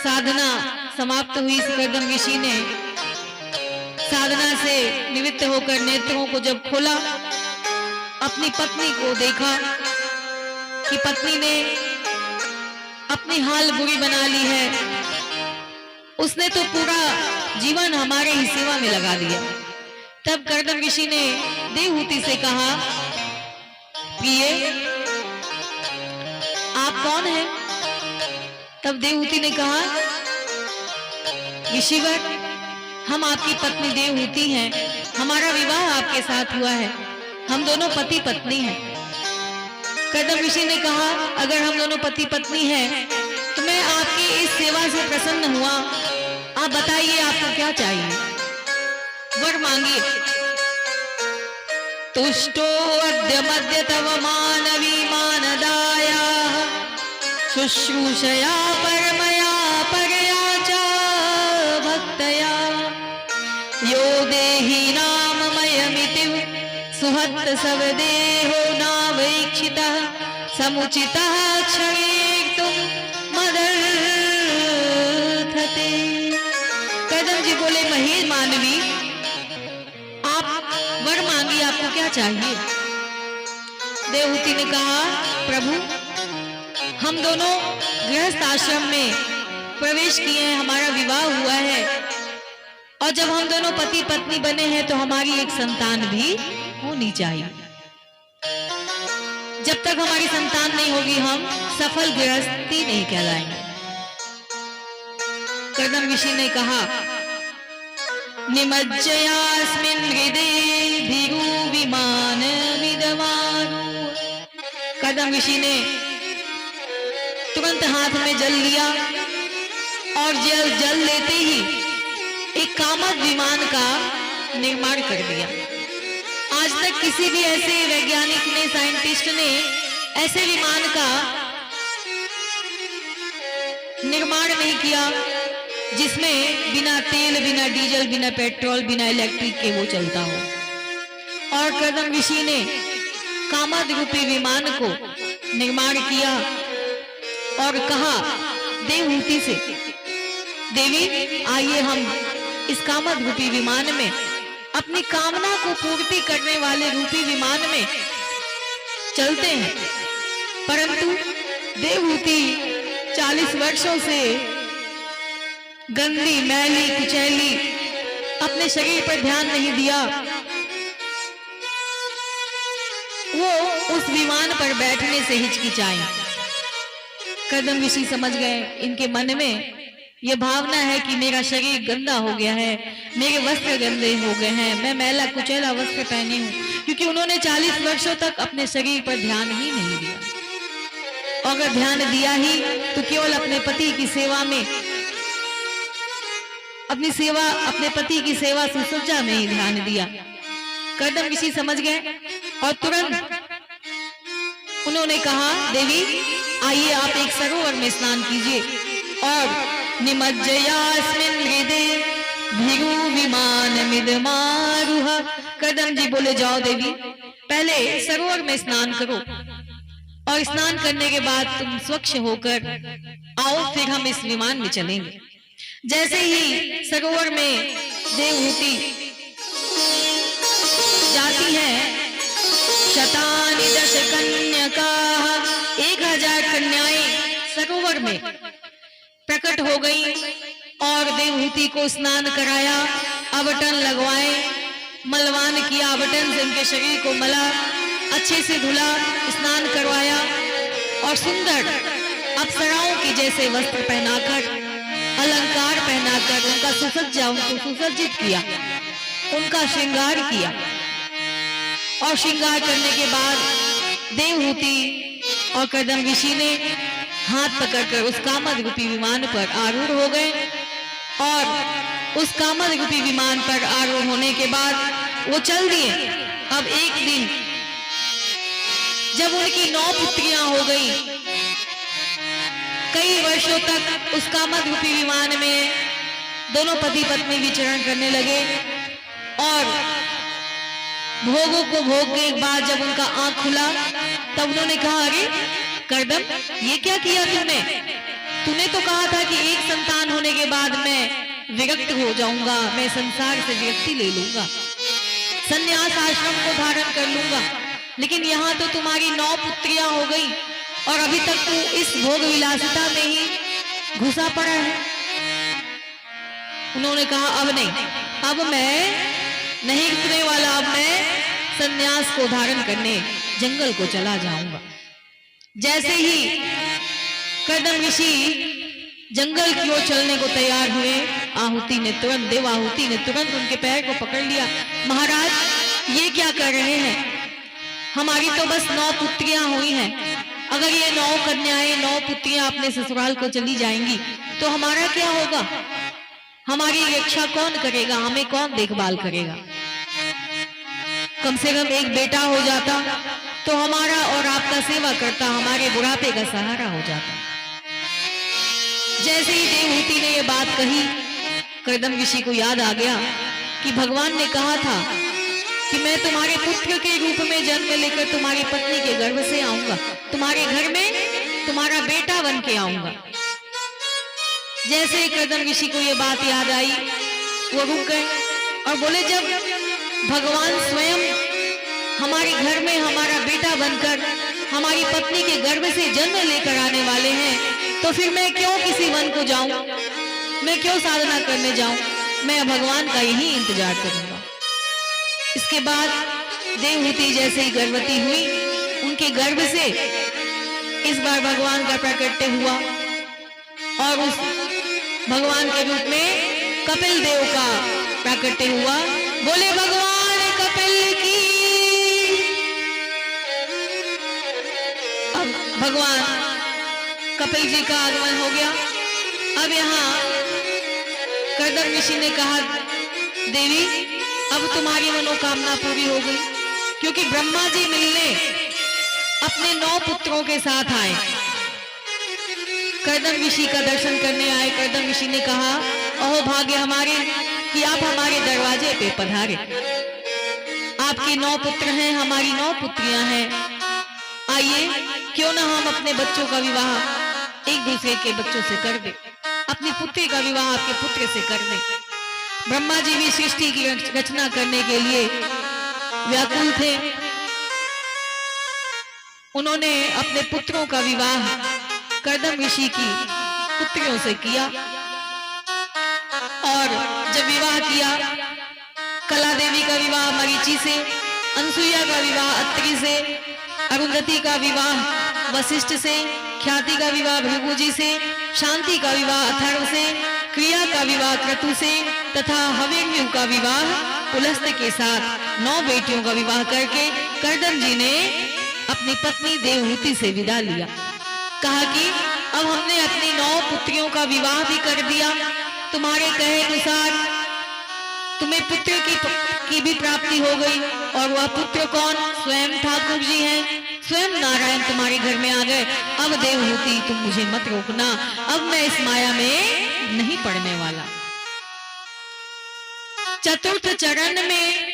साधना समाप्त हुई। कर्दम ऋषि ने साधना से निवृत्त होकर नेत्रों को जब खोला, अपनी पत्नी को देखा कि पत्नी ने अपनी हाल बुरी बना ली है। उसने तो पूरा जीवन हमारे ही सेवा में लगा दिया। तब कर्दम ऋषि ने देवहूति से कहा, प्रिय आप कौन हैं? तब देवहूति ने कहा, ऋषिवर हम आपकी पत्नी देवहूति हैं, हमारा विवाह आपके साथ हुआ है, हम दोनों पति पत्नी हैं। कर्दम ऋषि ने कहा, अगर हम दोनों पति पत्नी हैं तो मैं आपकी इस सेवा से प्रसन्न हुआ। आप बताइए आपको क्या चाहिए, वर मांगिए। तुष्टो अद्य मध्य तव मानवी मानदाया शुश्रूषया परमया परया च भक्तया यो देहि नाममयमिति सुहत सवदेहो नावैक्षितः समुचितः क्षणेतुं मदर्थते। कर्दम जी बोले, महेश मानवी आप वर मांगिए, आपको क्या चाहिए? देवहूति ने कहा, प्रभु हम दोनों गृहस्थ आश्रम में प्रवेश किए हैं, हमारा विवाह हुआ है और जब हम दोनों पति पत्नी बने हैं तो हमारी एक संतान भी होनी चाहिए। जब तक हमारी संतान नहीं होगी हम सफल गृहस्थी नहीं कहलाएंगे। कर्दम ऋषि ने कहा, निमज्जयास्मिन् हृदये भीरु विमान विद्वानु। कर्दम ऋषि ने तुरंत हाथ में जल लिया और जल लेते ही एक कामत विमान का निर्माण कर दिया। आज तक किसी भी ऐसे वैज्ञानिक ने, साइंटिस्ट ने ऐसे विमान का निर्माण नहीं किया जिसमें बिना तेल, बिना डीजल, बिना पेट्रोल, बिना इलेक्ट्रिक के वो चलता हो। और कर्दम ऋषि ने कामत रूपी विमान को निर्माण किया और कहा देवहूति से, देवी आइए हम इस कामत रूपी विमान में, अपनी कामना को पूर्ति करने वाले रूपी विमान में चलते हैं। परंतु देवहूति 40 वर्षों से गंदी, मैली, कुचैली अपने शरीर पर ध्यान नहीं दिया। वो उस विमान पर बैठने से हिचकिचाई। कर्दम ऋषि समझ गए इनके मन में ये भावना है कि मेरा शरीर गंदा हो गया है, मेरे वस्त्र गंदे हो गए हैं, मैं मैला कुचैला वस्त्र पहनी हूँ, क्योंकि उन्होंने 40 वर्षों तक अपने शरीर पर ध्यान ही नहीं दिया। अगर ध्यान दिया ही तो केवल अपने पति की सेवा में, अपने पति की सेवा सुसज्जा में ही ध्यान दिया। कर्दम ऋषि समझ गए और तुरंत उन्होंने कहा, देवी आइए आप एक सरोवर में स्नान कीजिए। और निमज्जयास्मिन् हृदे भिरु विमान मिदमारुह, कर्दम जी बोले जाओ देवी पहले सरोवर में स्नान करो और स्नान करने के बाद तुम स्वच्छ होकर आओ, फिर हम इस विमान में चलेंगे। जैसे ही सरोवर में देवहूति जाती है, शतानि दश कन्यकाः, 1000 कन्याएं सरोवर में प्रकट हो गई और देवहूति को स्नान कराया, आवटन लगवाए, मलवान किया, आवटन से उनके शरीर को मला, अच्छे से धुला, स्नान करवाया और सुंदर अप्सराओं की जैसे वस्त्र पहनाकर, अलंकार पहनाकर उनका सुसज्जा, उनको सुसज्जित किया, उनका श्रृंगार किया। और श्रृंगार करने के बाद देवहूति और कर्दम ऋषि ने हाथ पकड़कर उस कामद रूपी विमान पर आरूढ़ हो गए। और उस कामद रूपी विमान पर आरूढ़ होने के बाद वो चल दिए। अब एक दिन जब उनकी 9 पुत्रियां हो गई, कई वर्षों तक उस कामद रूपी विमान में दोनों पति पत्नी विचरण करने लगे। और भोगों को भोग के बाद जब उनका आंख खुला तब उन्होंने कहा, अरे कर्दम ये क्या किया तूने तो कहा था कि एक संतान होने के बाद मैं विरक्त हो जाऊंगा, मैं संसार से विरक्ति ले लूंगा, संन्यास आश्रम को धारण कर लूंगा, लेकिन यहाँ तो तुम्हारी 9 पुत्रियां हो गई और अभी तक तू इस भोग विलासिता में ही घुसा पड़ा है। उन्होंने कहा, अब नहीं, अब मैं नहीं रुकने वाला, अब मैं संन्यास को धारण करने जंगल को चला जाऊंगा। जैसे ही कर्दम ऋषि जंगल की ओर चलने को तैयार हुए, आहुति ने तुरंत, देवाहुति ने तुरंत उनके पैर को पकड़ लिया। महाराज ये क्या कर रहे हैं? हमारी तो बस 9 पुत्रियां हुई हैं, अगर ये 9 कन्याएं, 9 पुत्रियां अपने ससुराल को चली जाएंगी तो हमारा क्या होगा? हमारी रक्षा कौन करेगा? हमें कौन देखभाल करेगा? कम से कम एक बेटा हो जाता तो हमारा और आपका सेवा करता, हमारे बुढ़ापे का सहारा हो जाता। जैसे ही देवहूति ने यह बात कही, कर्दम ऋषि को याद आ गया कि भगवान ने कहा था कि मैं तुम्हारे पुत्र के रूप में जन्म लेकर तुम्हारी पत्नी के गर्भ से आऊंगा, तुम्हारे घर में तुम्हारा बेटा बन के आऊंगा। जैसे ही कर्दम ऋषि को यह बात याद आई, वो रुक गए और बोले, जब भगवान स्वयं हमारे घर में हमारा बेटा बनकर हमारी पत्नी के गर्भ से जन्म लेकर आने वाले हैं, तो फिर मैं क्यों किसी वन को जाऊं, मैं क्यों साधना करने जाऊं? मैं भगवान का यही इंतजार करूंगा। इसके बाद देवहूति जैसे ही गर्भवती हुई, उनके गर्भ से इस बार भगवान का प्राकट्य हुआ और उस भगवान के रूप में कपिल देव का प्राकट्य हुआ। बोले भगवान कपिल की। अब भगवान कपिल जी का आगमन हो गया। अब यहाँ कर्दम ऋषि ने कहा, देवी अब तुम्हारी मनोकामना पूरी हो गई, क्योंकि ब्रह्मा जी मिलने अपने 9 पुत्रों के साथ आए, कर्दम ऋषि का दर्शन करने आए। कर्दम ऋषि ने कहा, अहो भाग्य हमारे कि आप हमारे दरवाजे पे पधारे। आपके 9 पुत्र हैं, हमारी 9 पुत्रियां हैं। आइए क्यों ना हम अपने बच्चों का विवाह एक दूसरे के बच्चों से कर दे, अपनी पुत्री का विवाह आपके पुत्र से कर दे। ब्रह्मा जी भी सृष्टि की रचना करने के लिए व्याकुल थे। उन्होंने अपने पुत्रों का विवाह कर्दम ऋषि की पुत्रियों से किया और जब विवाह किया, कला देवी का विवाह मरीचि से, अनसुईया का विवाह अत्रि से, अरुंधति का विवाह वशिष्ठ से, ख्याति का विवाह भृगु जी से, शांति का विवाह अथर्व से, क्रिया का विवाह क्रतु से तथा हविर्यु का विवाह पुलस्त के साथ 9 बेटियों का विवाह करके कर्दम जी ने अपनी पत्नी देवहूति से विदा लिया। कहा कि अब हमने अपनी 9 पुत्रियों का विवाह भी कर दिया, तुम्हारे कहे अनुसार तुम्हें पुत्र की भी प्राप्ति हो गई, और वह पुत्र कौन? स्वयं ठाकुर जी हैं, स्वयं नारायण तुम्हारे घर में आ गए। अब देवहूति तुम मुझे मत रोकना, अब मैं इस माया में नहीं पड़ने वाला। चतुर्थ चरण में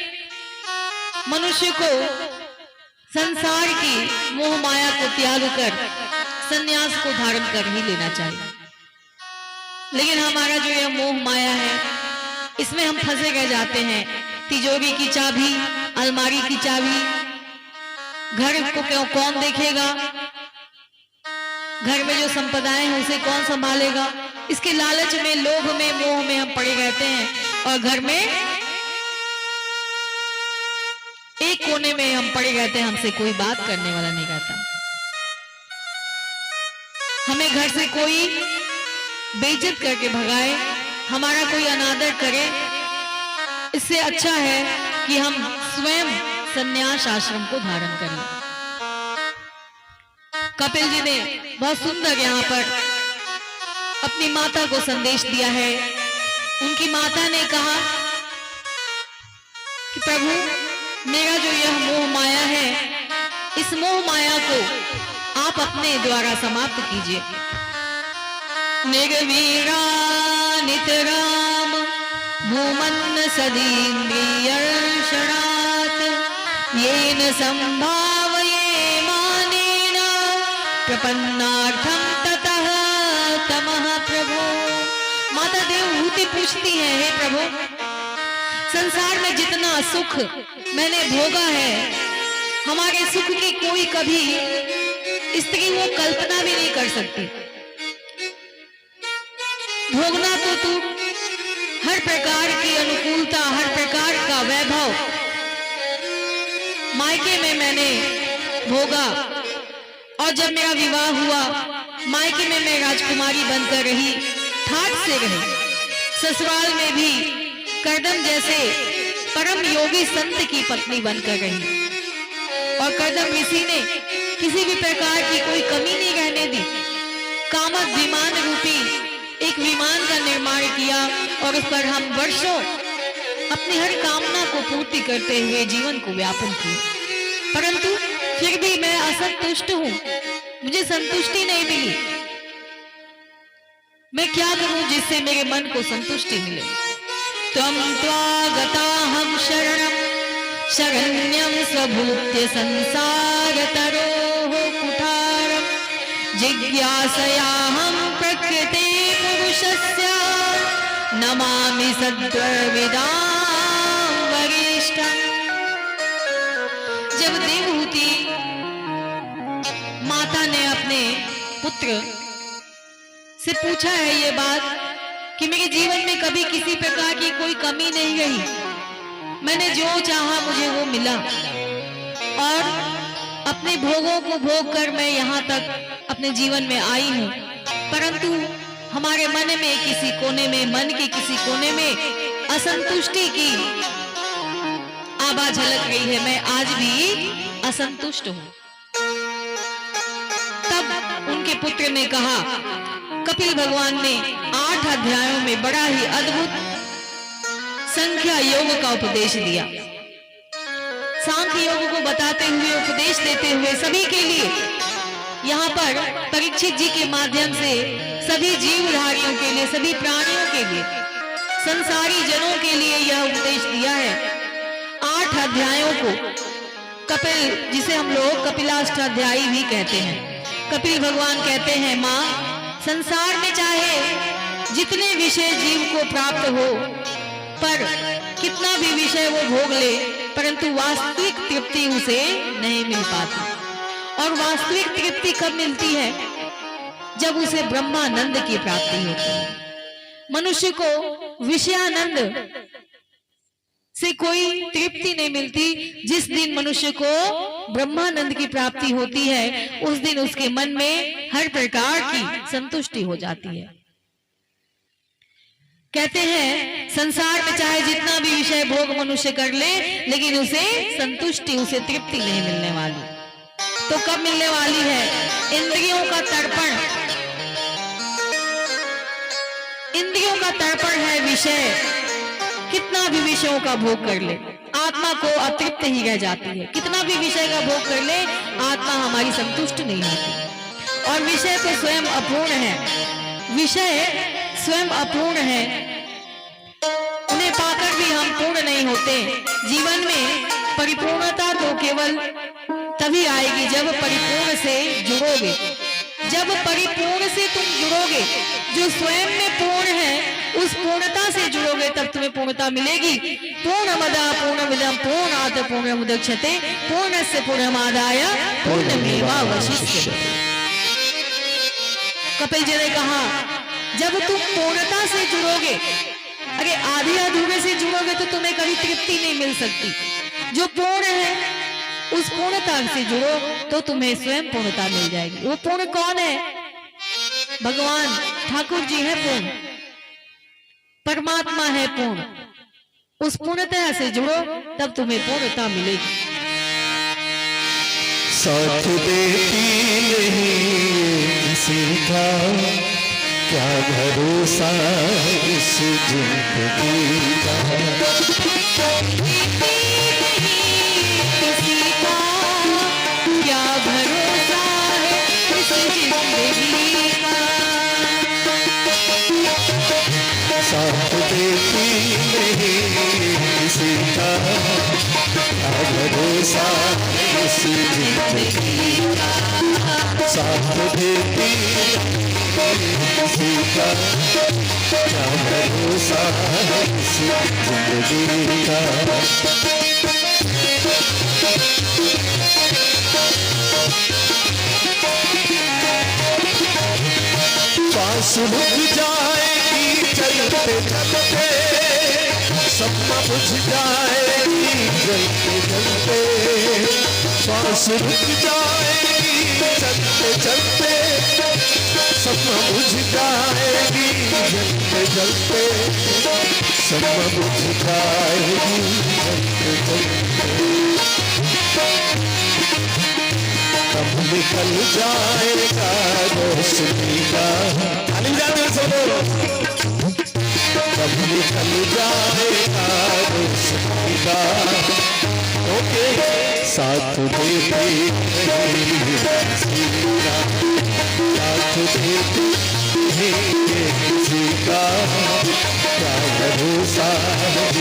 मनुष्य को संसार की मोह माया को त्याग कर संन्यास को धारण कर ही लेना चाहिए। लेकिन हमारा जो यह मोह माया है, इसमें हम फंसे रह जाते हैं। तिजोरी की चाबी, अलमारी की चाबी, घर को क्यों कौन देखेगा, घर में जो संपदाएं हैं उसे कौन संभालेगा, इसके लालच में, लोभ में, मोह में हम पड़े रहते हैं। और घर में एक कोने में हम पड़े रहते हैं, हमसे कोई बात करने वाला नहीं रहता। हमें घर से कोई बेइज्जत करके भगाए, हमारा कोई अनादर करे, इससे अच्छा है कि हम स्वयं संन्यास आश्रम को धारण करें। कपिल जी ने बहुत सुंदर यहाँ पर अपनी माता को संदेश दिया है। उनकी माता ने कहा कि प्रभु, मेरा जो यह मोह माया है, इस मोह माया को आप अपने द्वारा समाप्त कीजिए। निगवीरा नितराम भूमन्न सदीन्द्रियर्षणात् येन संभावये मानेन प्रपन्नार्थं ततः तमः प्रभु। माता देवहूति पूछती है, हे प्रभु, संसार में जितना सुख मैंने भोगा है, हमारे सुख की कोई कभी स्त्री वो कल्पना भी नहीं कर सकती। भोगना तो तू हर प्रकार की अनुकूलता, हर प्रकार का वैभव मायके में मैंने भोगा, और जब मेरा विवाह हुआ, मायके में मैं राजकुमारी बनकर रही, ठाठ से रही। ससुराल में भी कर्दम जैसे परम योगी संत की पत्नी बनकर रही, और कर्दम ऋषि ने किसी भी प्रकार की कोई कमी नहीं रहने दी। कामत विमान रूपी एक विमान का निर्माण किया, और उस पर हम वर्षों अपनी हर कामना को पूर्ति करते हुए जीवन को व्यापन किया। परंतु फिर भी मैं असंतुष्ट हूं, मुझे संतुष्टि नहीं मिली। मैं क्या करूं जिससे मेरे मन को संतुष्टि मिले? त्वं त्वागताहं शरणं शरण्यं स्वभूत्य संसारतरोः कुठारं जिज्ञासयाहं प्रकृते पुरुषस्य नमामि सद्वर्विदां वरिष्ठम्। जब देवहूति माता ने अपने पुत्र से पूछा है ये बात कि मेरे जीवन में कभी किसी प्रकार की कोई कमी नहीं रही, मैंने जो चाहा मुझे वो मिला, और अपने भोगों को भोग कर मैं यहाँ तक अपने जीवन में आई हूँ, परंतु हमारे मन में किसी कोने में, मन के किसी कोने में असंतुष्टि की आभा झलक रही है। मैं आज भी असंतुष्ट हूँ। तब उनके पुत्र ने कहा, कपिल भगवान ने 8 अध्यायों में बड़ा ही अद्भुत संख्या योग का उपदेश दिया। सांख्य योग को बताते हुए, उपदेश देते हुए सभी के लिए, यहाँ पर परीक्षित जी के माध्यम से सभी जीवधारियों के लिए, सभी प्राणियों के लिए, संसारी जनों के लिए यह उपदेश दिया है। 8 अध्यायों को कपिल, जिसे हम लोग कपिलाष्टाध्यायी भी कहते हैं, कपिल भगवान कहते हैं, माँ, संसार में चाहे जितने विषय जीव को प्राप्त हो, पर कितना भी विषय वो भोग ले, परंतु वास्तविक तृप्ति उसे नहीं मिल पाती। और वास्तविक तृप्ति कब मिलती है? जब उसे ब्रह्मानंद की प्राप्ति होती है। मनुष्य को विषयानंद से कोई तृप्ति नहीं मिलती। जिस दिन मनुष्य को ब्रह्मानंद की प्राप्ति होती है, उस दिन उसके मन में हर प्रकार की संतुष्टि हो जाती है। कहते हैं, संसार में चाहे जितना भी विषय भोग मनुष्य कर ले, लेकिन उसे संतुष्टि, उसे तृप्ति नहीं मिलने वाली। तो कब मिलने वाली है? इंद्रियों का तर्पण। इंद्रियों का तर्पण है विषय, कितना भी विषयों का भोग कर ले आत्मा को अतृप्त ही रह जाती है। कितना भी विषय का भोग कर ले आत्मा हमारी संतुष्ट नहीं होती। और विषय तो स्वयं अपूर्ण है, विषय स्वयं अपूर्ण है, उन्हें पाकर भी हम पूर्ण नहीं होते। जीवन में परिपूर्णता तो केवल तभी आएगी जब परिपूर्ण से जुड़ोगे। जब परिपूर्ण से तुम जुड़ोगे, जो स्वयं में पूर्ण है उस पूर्णता से जुड़ोगे, तब तुम्हें पूर्णता मिलेगी। पूर्णमदा पूर्णमिदं पूर्णात् पूर्णमुदच्यते पूर्णस्य पूर्णमादाय पूर्णमेवावशिष्यते। कपिल जी ने कहा जब तुम पूर्णता से जुड़ोगे, अरे आधे अधूरे से जुड़ोगे तो तुम्हें कभी तृप्ति नहीं मिल सकती। जो पूर्ण है उस पूर्णता से जुड़ो तो तुम्हें स्वयं पूर्णता मिल जाएगी। वो पूर्ण कौन है? भगवान ठाकुर जी है पूर्ण, परमात्मा है पूर्ण। उस पूर्णता से जुड़ो तब तुम्हें पूर्णता मिलेगी। साथ देती नहीं किसी का, क्या भरोसा इस जिंदगी का। किसी का क्या भरोसा है इस जिंदगी का। साथ देती नहीं किसी का, क्या भरोसा इस जिंदगी का। साथ देती किसी का, क्या भरोसा इस जिंदगी का। पास रुक जाएगी चलते चलते, सपना बुझ जाएगी जलते जलते। पास रुक जाएगी चलते चलते, सपना बुझ जाएगी जलते जलते। सपना बुझ जाएगी जलते जलते। कब निकल जाएगा रोशनी का। कब निकल जाएगा रोशनी का। ओके साथ देती नहीं किसी का, साथ देती नहीं किसी का। क्या भरोसा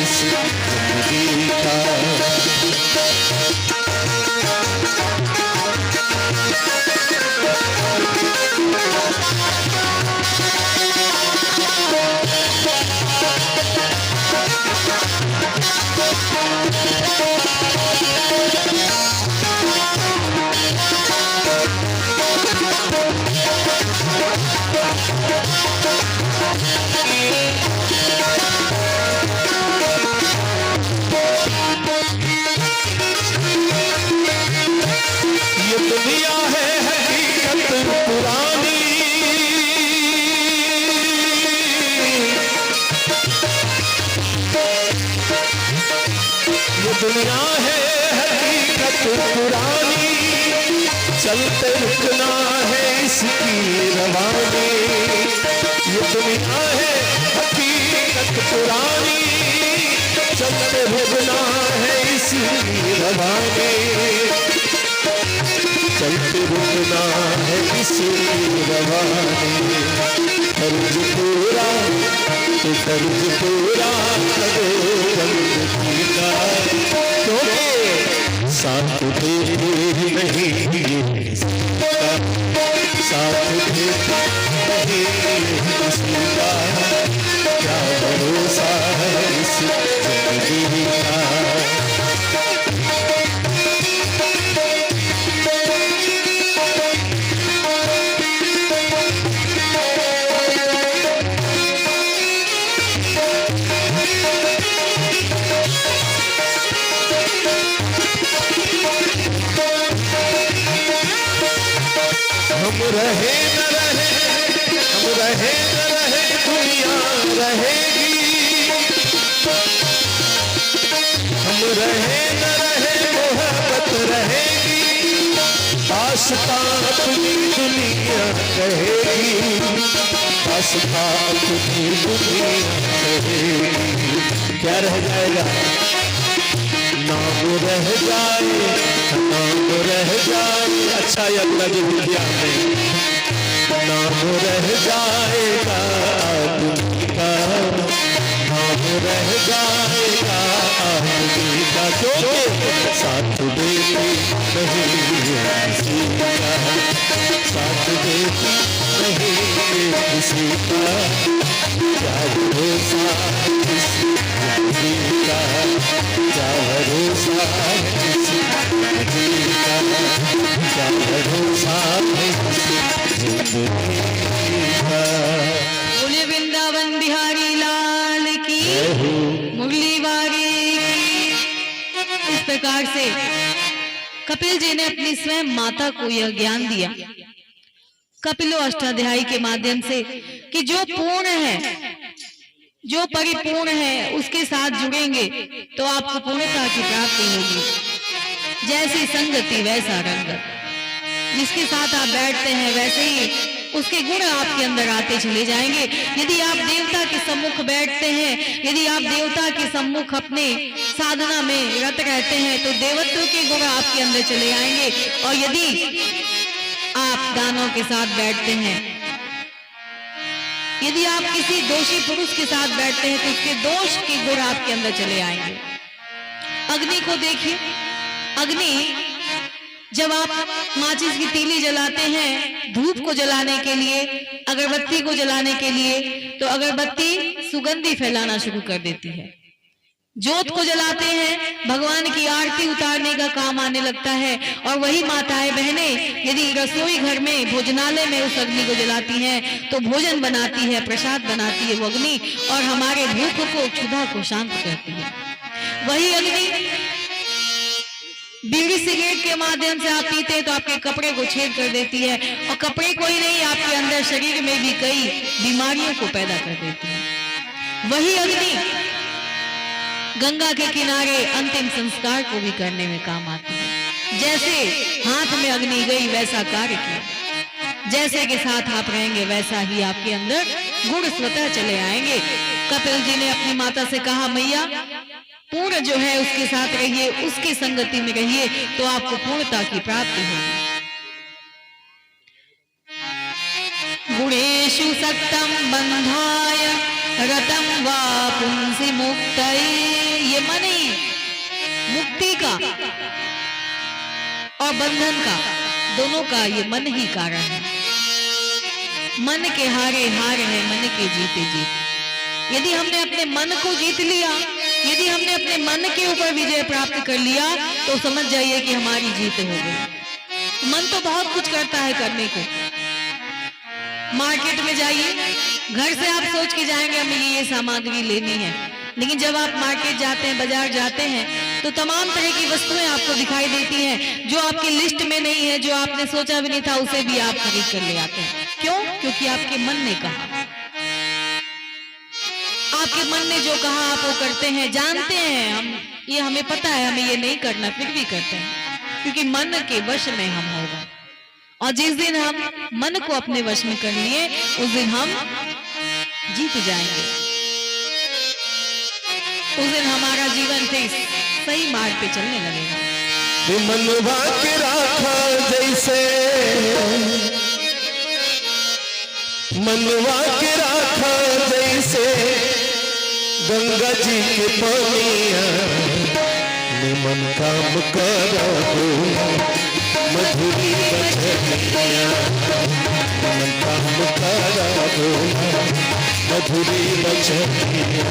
इस जिंदगी का। दुनिया है हकीकत पुरानी, ये दुनिया है हकीकत पुरानी। चलते रुकना है इसकी रवानी। ये दुनिया है हकीकत पुरानी, चलते रुकना है इसकी रवानी। चलते रुकना है इसी रवानी। फर्ज पूरा तो फर्ज पूरा करो बंदगी का। क्योंकि साथ देती नहीं किसी का, साथ देती नहीं किसी का। क्या भरोसा है इस जिंदगी का। हम रहे न रहे, हम रहे न रहे, दुनिया रहेगी। हम रहे न रहे, मोहब्बत रहेगी। आस्था अपनी दुनिया कहेगी, आस्था अपनी दुनिया कहेगी। क्या रह जाएगा? नाम रह जाए, नाम रह जाए। अच्छा ये अपना जो विद्या में नाम रह जाएगा आदमी का, नाम रह जाएगा आदमी का, क्योंकि साथ देती नहीं किसी का, साथ देती नहीं किसी का, क्या भरोसा किसी का, क्या भरोसा किसी का, क्या भरोसा जिंदगी का। बोले वृंदावन बिहारी लाल की, मुरली वारी की। इस प्रकार से कपिल जी ने अपनी स्वयं माता को यह ज्ञान दिया कपिलो अष्टाध्यायी के माध्यम से कि जो पूर्ण है, जो परिपूर्ण है, उसके साथ जुड़ेंगे तो आपको पूर्णता की प्राप्ति होगी। जैसी संगति वैसा रंग, जिसके साथ आप बैठते हैं वैसे ही उसके गुण आपके अंदर आते चले जाएंगे। यदि आप देवता के सम्मुख बैठते हैं, यदि आप देवता के सम्मुख अपने साधना में रत रहते हैं तो देवत्व के गुण आपके अंदर चले आएंगे। और यदि आप दानों के साथ बैठते हैं, यदि आप किसी दोषी पुरुष के साथ बैठते हैं तो उसके दोष के गुण आपके अंदर चले आएंगे। अग्नि को देखिए, अग्नि जब आप माचिस की तीली जलाते हैं धूप को जलाने के लिए, अगरबत्ती को जलाने के लिए, तो अगरबत्ती सुगंधी फैलाना शुरू कर देती है। जोत को जलाते हैं भगवान की आरती उतारने का काम आने लगता है। और वही माताएं बहनें यदि रसोई घर में भोजनालय में उस अग्नि को जलाती हैं तो भोजन बनाती है, प्रसाद बनाती है वो अग्नि, और हमारे भूख को, क्षुधा को शांत करती है। वही अग्नि बीड़ी सिगरेट के माध्यम से आप पीते हैं तो आपके कपड़े को छेद कर देती है, और कपड़े को ही नहीं आपके अंदर शरीर में भी कई बीमारियों को पैदा कर देती है। वही अग्नि गंगा के किनारे अंतिम संस्कार को भी करने में काम आती है। जैसे हाथ में अग्नि गई वैसा कार्य किया, जैसे के साथ आप रहेंगे वैसा ही आपके अंदर गुण स्वतः चले आएंगे। कपिल जी ने अपनी माता से कहा, मैया पूर्ण जो है उसके साथ रहिए, उसकी संगति में रहिए तो आपको पूर्णता की प्राप्ति होगी। गुणेषु सक्तम बंधाय रतम वा पुंसी मुक्तये। ये मन ही मुक्ति का और बंधन का, दोनों का ये मन ही कारण है। मन के हारे हार है, मन के जीते जीत। यदि हमने अपने मन को जीत लिया, यदि हमने अपने मन के ऊपर विजय प्राप्त कर लिया तो समझ जाइए कि हमारी जीत हो गई। मन तो बहुत कुछ करता है करने को। मार्केट में जाइए, घर से आप सोच के जाएंगे हमें ये सामग्री लेनी है, लेकिन जब आप मार्केट जाते हैं, बाजार जाते हैं तो तमाम तरह की वस्तुएं आपको दिखाई देती हैं जो आपकी लिस्ट में नहीं है, जो आपने सोचा भी नहीं था उसे भी आप खरीद कर ले आते हैं। क्यों? क्योंकि आपके मन ने कहा, आपके मन ने जो कहा आप वो करते हैं। जानते हैं हम, ये हमें पता है हमें ये नहीं करना, फिर भी करते हैं क्योंकि मन के वश में हम होगा। और जिस दिन हम मन को अपने वश में कर लिए उस दिन हम जीत जाएंगे, उस दिन हमारा जीवन फिर सही मार्ग पे चलने लगेगा। मनवा के राखा जैसे, मनवा के राखा जैसे गंगा जी के पानिया, निमन काम करो मधुरी बचनिया, निमन काम करो मधुरी बचनिया।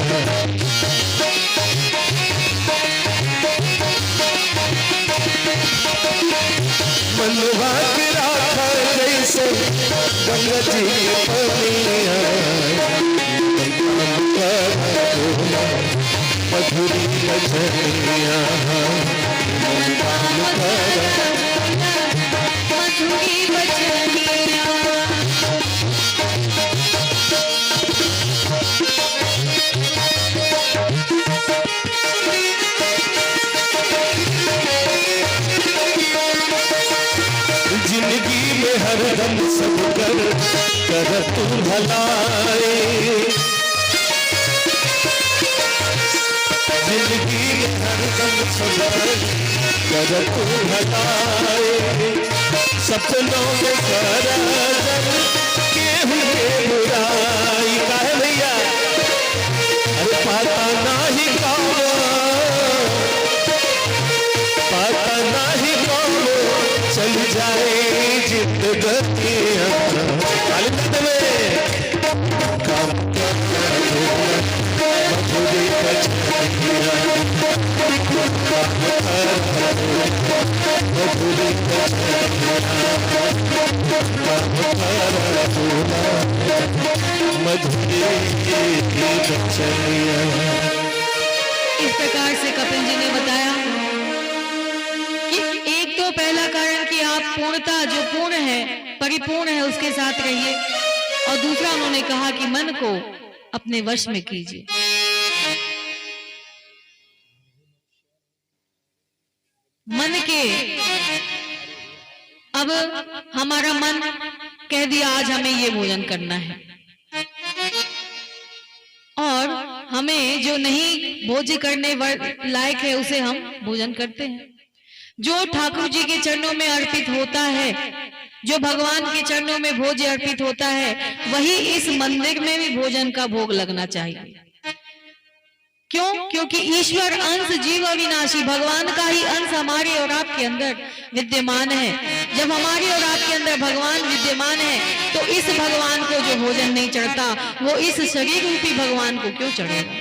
मनवा के राखा जैसे गंगा जी के पानिया, मधुरी बचनिया, मधुरी बचनिया। जिंदगी में हरदम सब कर तू भलाई, जिंदगी में हरदम संभाल कर तू हटाए सपनों में करा जब केहू के बुराई काहे भैया अरे पता नहीं पता नहीं कौन चल जाए जिंदगी काम मधुरी इस प्रकार से कपिल जी ने बताया कि एक तो पहला कारण कि आप पूर्णता जो पूर्ण है परिपूर्ण है उसके साथ रहिए और दूसरा उन्होंने कहा कि मन को अपने वश में कीजिए। मन के अब हमारा मन कह दिया आज हमें ये भोजन करना है और हमें जो नहीं भोज्य करने लायक है उसे हम भोजन करते हैं। जो ठाकुर जी के चरणों में अर्पित होता है जो भगवान के चरणों में भोज्य अर्पित होता है वही इस मंदिर में भी भोजन का भोग लगना चाहिए। क्यों? क्योंकि ईश्वर अंश जीव अविनाशी भगवान का ही अंश हमारे और आपके अंदर विद्यमान है। जब हमारे और आपके अंदर भगवान विद्यमान है तो इस भगवान को जो भोजन नहीं चढ़ता वो इस शरीर रूपी भगवान को क्यों चढ़ेगा।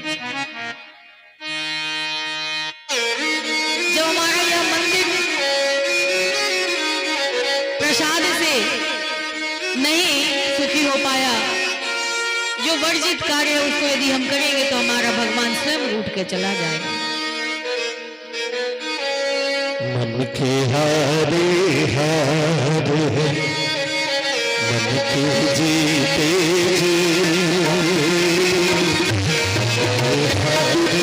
जो हमारा यह मंदिर प्रसाद से नहीं सुखी हो पाया जो वर्जित कार्य है उसको यदि हम करेंगे तो हमारा भगवान स्वयं उठ के चला जाएगा। मन के हारे हारे मन के जीते जी हारे हारे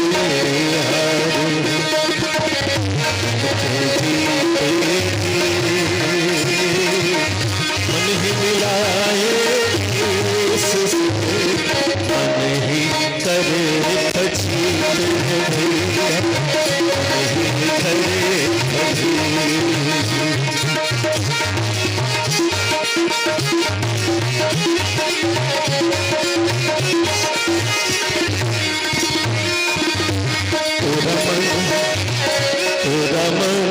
मन के जीते मन ही मिलाए मन ही करे तजीत भैया मन ही करे तेरा मन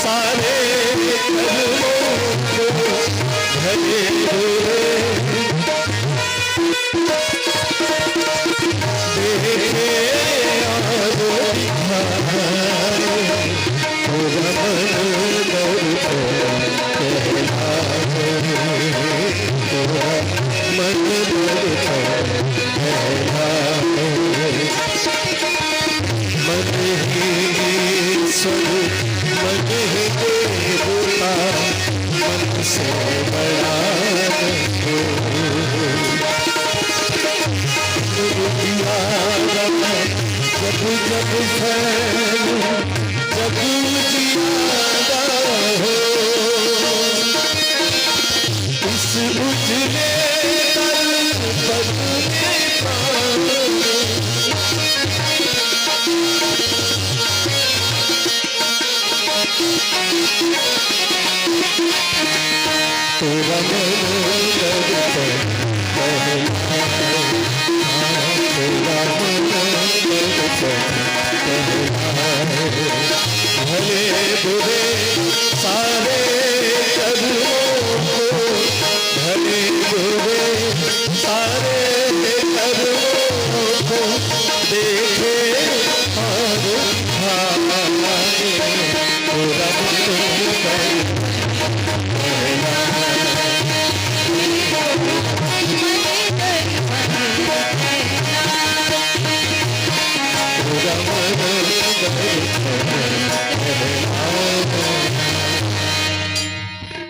सारे भले बुरे सारे कर्मों को भले बुरे सारे कर्मों को देखे और भाए पूरा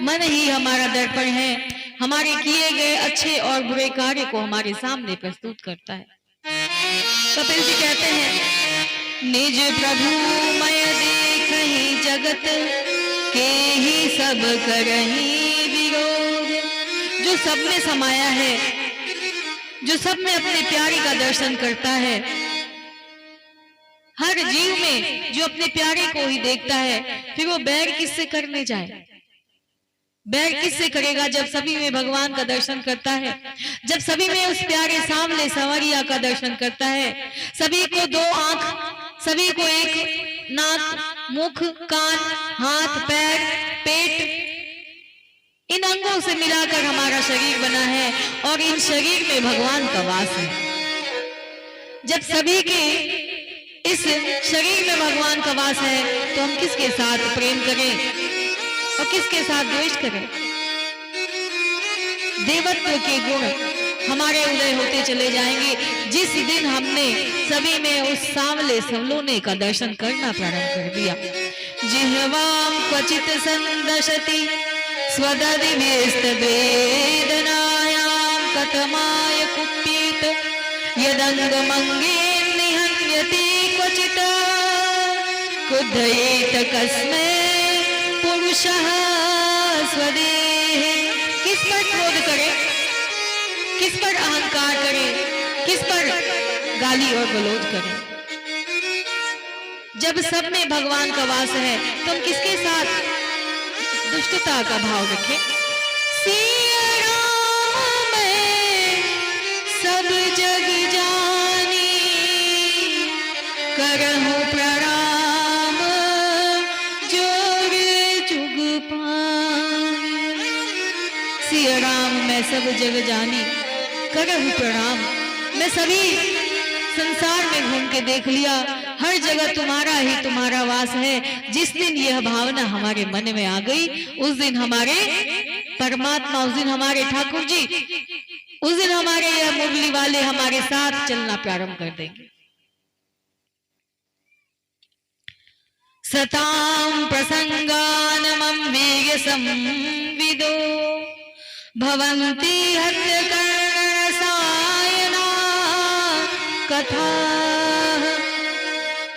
मन ही हमारा दर्पण है, हमारे किए गए अच्छे और बुरे कार्य को हमारे सामने प्रस्तुत करता है। कपिल जी कहते हैं निज प्रभु मय देखहि जग जगत के ही सब करही विरोध। जो सब में समाया है, जो सब में अपने प्यारे का दर्शन करता है, हर जीव में जो अपने प्यारे को ही देखता है, फिर वो बैर किससे करने जाए? बैर किससे करेगा जब सभी में भगवान का दर्शन करता है, जब सभी में उस प्यारे सामने संवरिया का दर्शन करता है। सभी को दो आंख, सभी को एक नाक, मुख, कान, हाथ, पैर, पेट, इन अंगों से मिलाकर हमारा शरीर बना है और इन शरीर में भगवान का वास है। जब सभी के इस शरीर में भगवान का वास है तो हम किसके साथ प्रेम करें और किसके साथ द्वेष करें? देवत्व के गुण हमारे उदय होते चले जाएंगे जिस दिन हमने सभी में उस सांवले सवलोने का दर्शन करना प्रारंभ कर दिया। जिह्वाम क्वचित संदशति स्वदधिभिस्त वेदनायां कथमाय कुप्येत यदंगमंगे निहन्यति क्वचित् कुद्धयेत कस्मै पुरुषः स्वदेह। किस पर क्रोध करे, किस पर अहंकार करे, किस पर गाली और गलौज करे? जब सब में भगवान का वास है तो हम किसके साथ दुष्टता का भाव रखें? सिया राम मैं सब जग जानी, करहूं प्रणाम जोग जुग पानी। सिया राम मैं सब जग जानी, करहूं प्रणाम। मैं सभी संसार में घूम के देख लिया, हर जगह तुम्हारा ही तुम्हारा वास है। जिस दिन यह भावना हमारे मन में आ गई, उस दिन हमारे परमात्मा, उस दिन हमारे ठाकुर जी, उस दिन हमारे यह मुरली वाले हमारे साथ चलना प्रारंभ कर देंगे। सताम प्रसंगानमं वीर्य संविदो भवन्ति हत्यकर्णरसायना कथा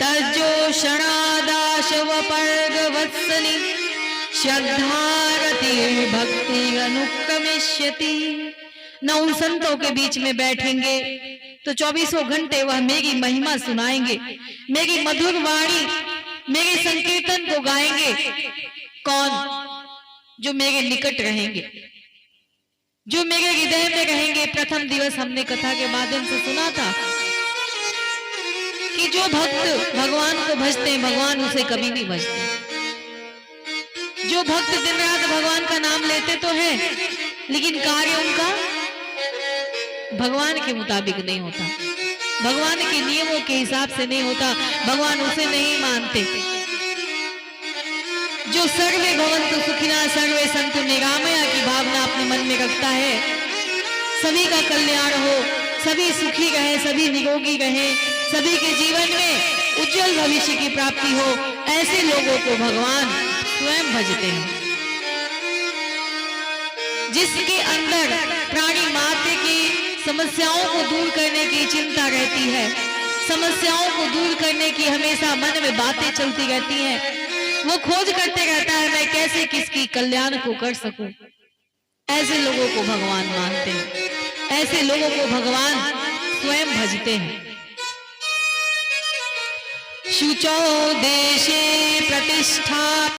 तज्जोषणादाशवपर्गवत्सनि श्रद्धारति भक्ति अनुक्रमिष्यति। न उन संतों के बीच में बैठेंगे तो 24 घंटे वह मेरी महिमा सुनाएंगे, मेरी मधुर वाणी, मेरे संकीर्तन को गाएंगे। कौन? जो मेरे निकट रहेंगे, जो मेरे हृदय में रहेंगे। प्रथम दिवस हमने कथा के माध्यम से सुना था कि जो भक्त भगवान को भजते हैं, भगवान उसे कभी नहीं भजते। जो भक्त दिन रात भगवान का नाम लेते तो हैं, लेकिन कार्य उनका भगवान के मुताबिक नहीं होता, भगवान के नियमों के हिसाब से नहीं होता, भगवान उसे नहीं मानते। जो सर्वे भवन्तु सुखिनः सर्वे सन्तु निरामया की भावना अपने मन में रखता है, सभी का कल्याण हो, सभी सुखी रहे, सभी निरोगी रहे, सभी के जीवन में उज्जवल भविष्य की प्राप्ति हो, ऐसे लोगों को भगवान स्वयं भजते हैं। जिसके अंदर प्राणी मात्र की समस्याओं को दूर करने की चिंता रहती है, समस्याओं को दूर करने की हमेशा मन में बातें चलती रहती हैं, वो खोज करते रहता है मैं कैसे किसकी कल्याण को कर सकूं। ऐसे लोगों को भगवान मानते हैं, ऐसे लोगों को भगवान स्वयं भजते हैं। शुचौ देशे प्रतिष्ठा